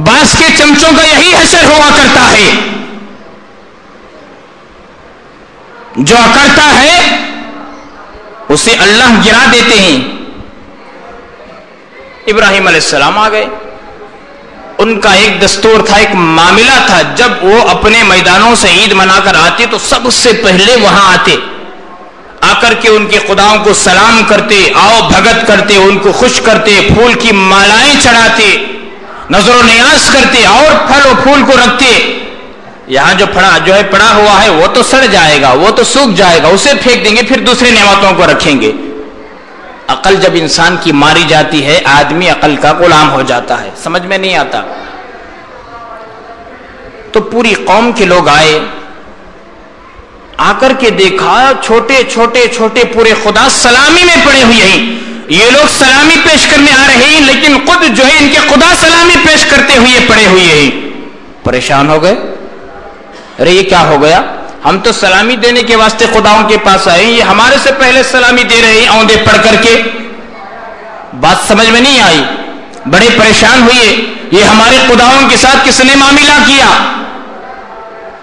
Speaker 2: باس کے چمچوں کا یہی حشر ہوا کرتا ہے، جو اکڑتا ہے اسے اللہ گرا دیتے ہیں۔ ابراہیم علیہ السلام آ گئے، ان کا ایک دستور تھا، ایک معاملہ تھا، جب وہ اپنے میدانوں سے عید منا کر آتے تو سب سے پہلے وہاں آتے، آ کر کے ان کے خداؤں کو سلام کرتے، آؤ بھگت کرتے، ان کو خوش کرتے، پھول کی مالائیں چڑھاتے، نظر و نیاز کرتے اور پھل و پھول کو رکھتے۔ یہاں جو پڑا ہوا ہے وہ تو سڑ جائے گا، وہ تو سوکھ جائے گا، اسے پھینک دیں گے، پھر دوسرے نعمتوں کو رکھیں گے۔ عقل جب انسان کی ماری جاتی ہے، آدمی عقل کا غلام ہو جاتا ہے، سمجھ میں نہیں آتا۔ تو پوری قوم کے لوگ آئے، آ کر کے دیکھا چھوٹے چھوٹے چھوٹے پورے خدا سلامی میں پڑے ہوئے ہیں، یہ لوگ سلامی پیش کرنے آ رہے ہیں لیکن خود جو ہے ان کے خدا سلامی پیش کرتے ہوئے پڑے ہوئے ہیں۔ پریشان ہو گئے، ارے یہ کیا ہو گیا؟ ہم تو سلامی دینے کے واسطے خداؤں کے پاس آئے، یہ ہمارے سے پہلے سلامی دے رہے ہیں اوندے پڑھ کر کے۔ بات سمجھ میں نہیں آئی، بڑے پریشان ہوئے، یہ ہمارے خداؤں کے ساتھ کس نے معاملہ کیا؟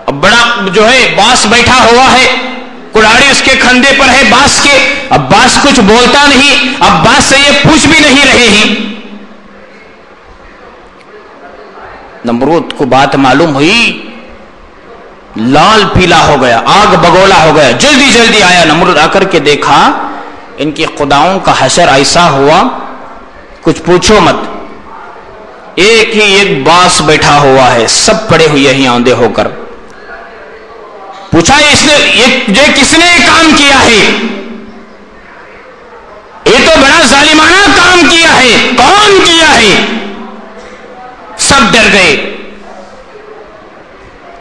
Speaker 2: اب بڑا جو ہے باس بیٹھا ہوا ہے، کڑاڑی اس کے کھندے پر ہے باس کے، اب باس کچھ بولتا نہیں، اب باس سے یہ پوچھ بھی نہیں رہے ہیں۔ نمرود کو بات معلوم ہوئی، لال پیلا ہو گیا، آگ بگولا ہو گیا، جلدی جلدی آیا نمرود، آ کر کے دیکھا ان کے خداؤں کا حشر ایسا ہوا کچھ پوچھو مت، ایک ہی ایک باس بیٹھا ہوا ہے، سب پڑے ہوئے ہیں آندے ہو کر۔ پوچھا یہ کس نے کام کیا ہے؟ یہ تو بڑا ظالمانہ کام کیا ہے، کون کیا ہے؟ سب ڈر گئے۔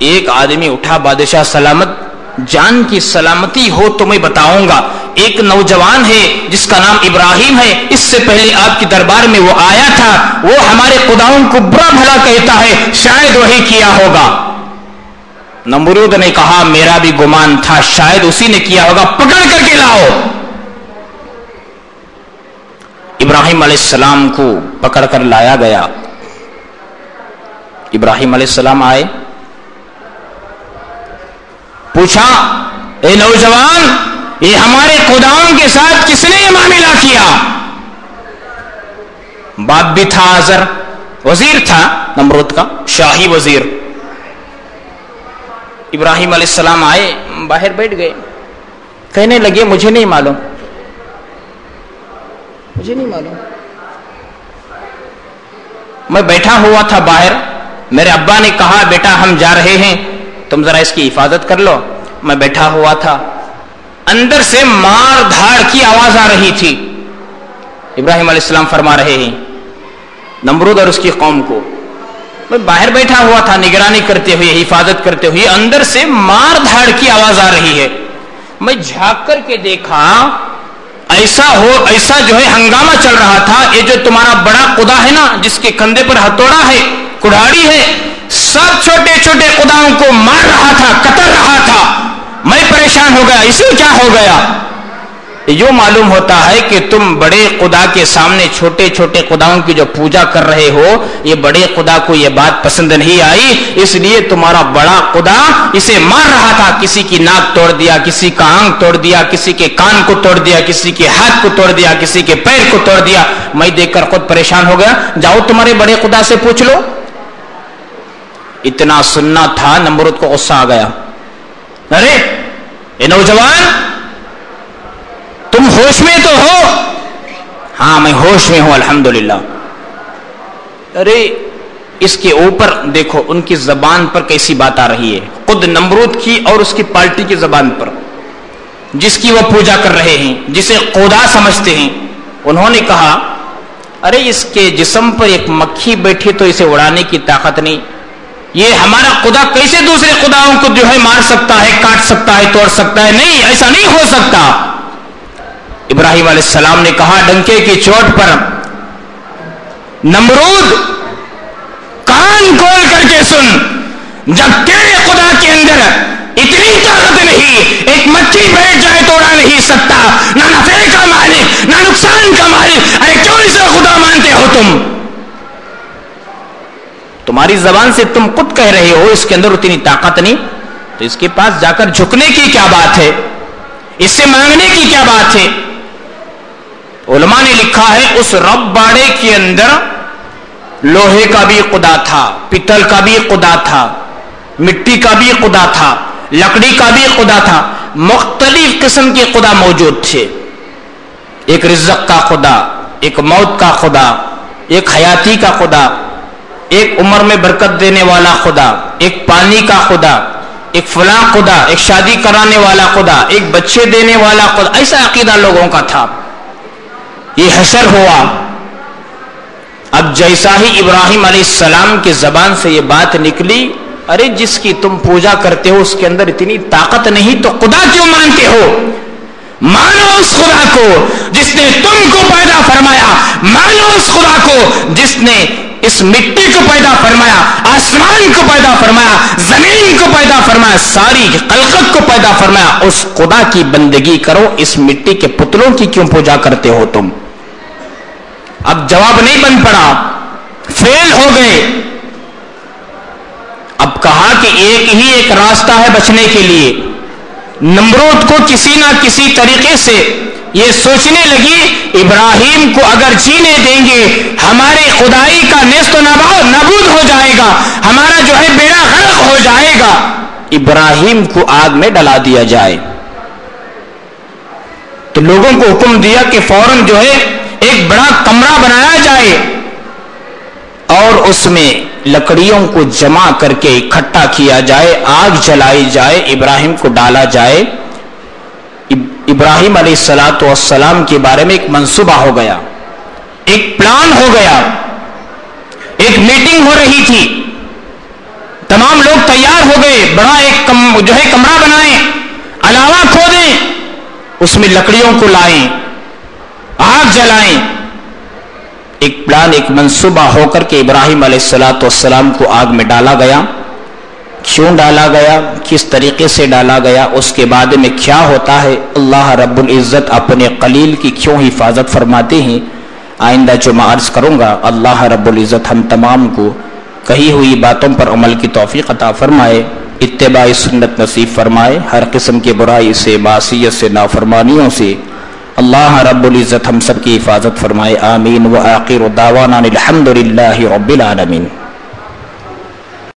Speaker 2: ایک آدمی اٹھا، بادشاہ سلامت، جان کی سلامتی ہو تو میں بتاؤں گا، ایک نوجوان ہے جس کا نام ابراہیم ہے، اس سے پہلے آپ کی دربار میں وہ آیا تھا، وہ ہمارے خداؤں کو برا بھلا کہتا ہے، شاید وہی کیا ہوگا۔ نمرود نے کہا میرا بھی گمان تھا، شاید اسی نے کیا ہوگا، پکڑ کر کے لاؤ۔ ابراہیم علیہ السلام کو پکڑ کر لایا گیا۔ ابراہیم علیہ السلام آئے، پوچھا اے نوجوان، یہ ہمارے خداؤں کے ساتھ کس نے یہ معاملہ کیا؟ باپ بھی تھا آزر، وزیر تھا نمرود کا، شاہی وزیر۔ ابراہیم علیہ السلام آئے، باہر بیٹھ گئے، کہنے لگے مجھے نہیں معلوم، مجھے نہیں معلوم، میں بیٹھا ہوا تھا باہر، میرے ابا نے کہا بیٹا ہم جا رہے ہیں، تم ذرا اس کی حفاظت کر لو، میں بیٹھا ہوا تھا، اندر سے مار دھاڑ کی آواز آ رہی تھی۔ ابراہیم علیہ السلام فرما رہے ہیں نمرود اور اس کی قوم کو، میں باہر بیٹھا ہوا تھا نگرانی کرتے ہوئے، حفاظت کرتے ہوئے، اندر سے مار دھاڑ کی آواز آ رہی ہے، میں جھانک کر کے دیکھا ایسا جو ہے ہنگامہ چل رہا تھا، یہ جو تمہارا بڑا خدا ہے نا جس کے کندھے پر ہتھوڑا ہے، کڑاڑی ہے، سب چھوٹے چھوٹے خداؤں کو مار رہا تھا، قتل رہا تھا۔ میں پریشان ہو گیا، اسے کیا ہو گیا؟ یوں معلوم ہوتا ہے کہ تم بڑے خدا کے سامنے چھوٹے چھوٹے خداؤں کی جو پوجا کر رہے ہو، یہ بڑے خدا کو یہ بات پسند نہیں آئی، اس لیے تمہارا بڑا خدا اسے مار رہا تھا، کسی کی ناک توڑ دیا، کسی کا آنکھ توڑ دیا، کسی کے کان کو توڑ دیا، کسی کے ہاتھ کو توڑ دیا، کسی کے پیر کو توڑ دیا۔ میں دیکھ کر خود پریشان ہو گیا، جاؤ تمہارے بڑے خدا سے پوچھ لو۔ اتنا سننا تھا، نمرود کو غصہ آ گیا، ارے اے نوجوان تم ہوش میں تو ہو؟ ہاں میں ہوش میں ہوں الحمدللہ۔ ارے اس کے اوپر دیکھو ان کی زبان پر کیسی بات آ رہی ہے، خود نمرود کی اور اس کی پارٹی کی زبان پر، جس کی وہ پوجا کر رہے ہیں، جسے خدا سمجھتے ہیں۔ انہوں نے کہا ارے اس کے جسم پر ایک مکھی بیٹھی تو اسے اڑانے کی طاقت نہیں، یہ ہمارا خدا کیسے دوسرے خداؤں کو جو ہے مار سکتا ہے، کاٹ سکتا ہے، توڑ سکتا ہے؟ نہیں، ایسا نہیں ہو سکتا۔ ابراہیم علیہ السلام نے کہا ڈنکے کی چوٹ پر نمرود کان کھول کر کے سن، جب تیرے خدا کے اندر اتنی طاقت نہیں، ایک مچھی بیٹھ جائے تو اڑا نہیں سکتا، نہ نفع کا مالک نہ نقصان کا مالک، ارے کیوں اسے خدا مانتے ہو تم؟ تمہاری زبان سے تم خود کہہ رہے ہو اس کے اندر اتنی طاقت نہیں، تو اس کے پاس جا کر جھکنے کی کیا بات ہے، اس سے مانگنے کی کیا بات ہے؟ علماء نے لکھا ہے اس رب باڑے کے اندر لوہے کا بھی خدا تھا، پتل کا بھی خدا تھا، مٹی کا بھی خدا تھا، لکڑی کا بھی خدا تھا، مختلف قسم کے خدا موجود تھے۔ ایک رزق کا خدا، ایک موت کا خدا، ایک حیاتی کا خدا، ایک عمر میں برکت دینے والا خدا، ایک پانی کا خدا، ایک فلاں خدا، ایک شادی کرانے والا خدا، ایک بچے دینے والا خدا۔ ایسا عقیدہ لوگوں کا تھا۔ یہ حشر ہوا۔ اب جیسا ہی ابراہیم علیہ السلام کی زبان سے یہ بات نکلی، ارے جس کی تم پوجا کرتے ہو اس کے اندر اتنی طاقت نہیں تو خدا کیوں مانتے ہو؟ مانو اس خدا کو جس نے تم کو پیدا فرمایا، مانو اس خدا کو جس نے اس مٹی کو پیدا فرمایا، آسمان کو پیدا فرمایا، زمین کو پیدا فرمایا، ساری خلقت کو پیدا فرمایا۔ اس خدا کی بندگی کرو، اس مٹی کے پتلوں کی کیوں پوجا کرتے ہو تم؟ اب جواب نہیں بن پڑا، فیل ہو گئے۔ اب کہا کہ ایک راستہ ہے بچنے کے لیے۔ نمرود کو کسی نہ کسی طریقے سے یہ سوچنے لگی ابراہیم کو اگر جینے دیں گے ہمارے خدائی کا نیست و نابود ہو جائے گا، ہمارا جو ہے بیڑا غرق ہو جائے گا، ابراہیم کو آگ میں ڈلا دیا جائے۔ تو لوگوں کو حکم دیا کہ فوراً جو ہے ایک بڑا کمرہ بنایا جائے اور اس میں لکڑیوں کو جمع کر کے اکٹھا کیا جائے، آگ جلائی جائے، ابراہیم کو ڈالا جائے۔ ابراہیم علیہ السلام کے بارے میں ایک منصوبہ ہو گیا، ایک پلان ہو گیا، ایک میٹنگ ہو رہی تھی، تمام لوگ تیار ہو گئے، بڑا ایک جو ہے کمرہ بنائیں، علاوہ کھودیں، اس میں لکڑیوں کو لائیں، آگ جلائیں۔ ایک پلان، ایک منصوبہ ہو کر کے ابراہیم علیہ السلام کو آگ میں ڈالا گیا۔ کیوں ڈالا گیا، کس طریقے سے ڈالا گیا، اس کے بعد میں کیا ہوتا ہے، اللہ رب العزت اپنے قلیل کی کیوں حفاظت فرماتے ہیں، آئندہ جو میں عرض کروں گا۔ اللہ رب العزت ہم تمام کو کہی ہوئی باتوں پر عمل کی توفیق عطا فرمائے، اتباع سنت نصیب فرمائے، ہر قسم کے برائی سے، معصیت سے، نافرمانیوں سے اللہ رب العزت ہم سب کی حفاظت فرمائے۔ آمین۔ وآخر دعوانا الحمد للہ رب العالمین۔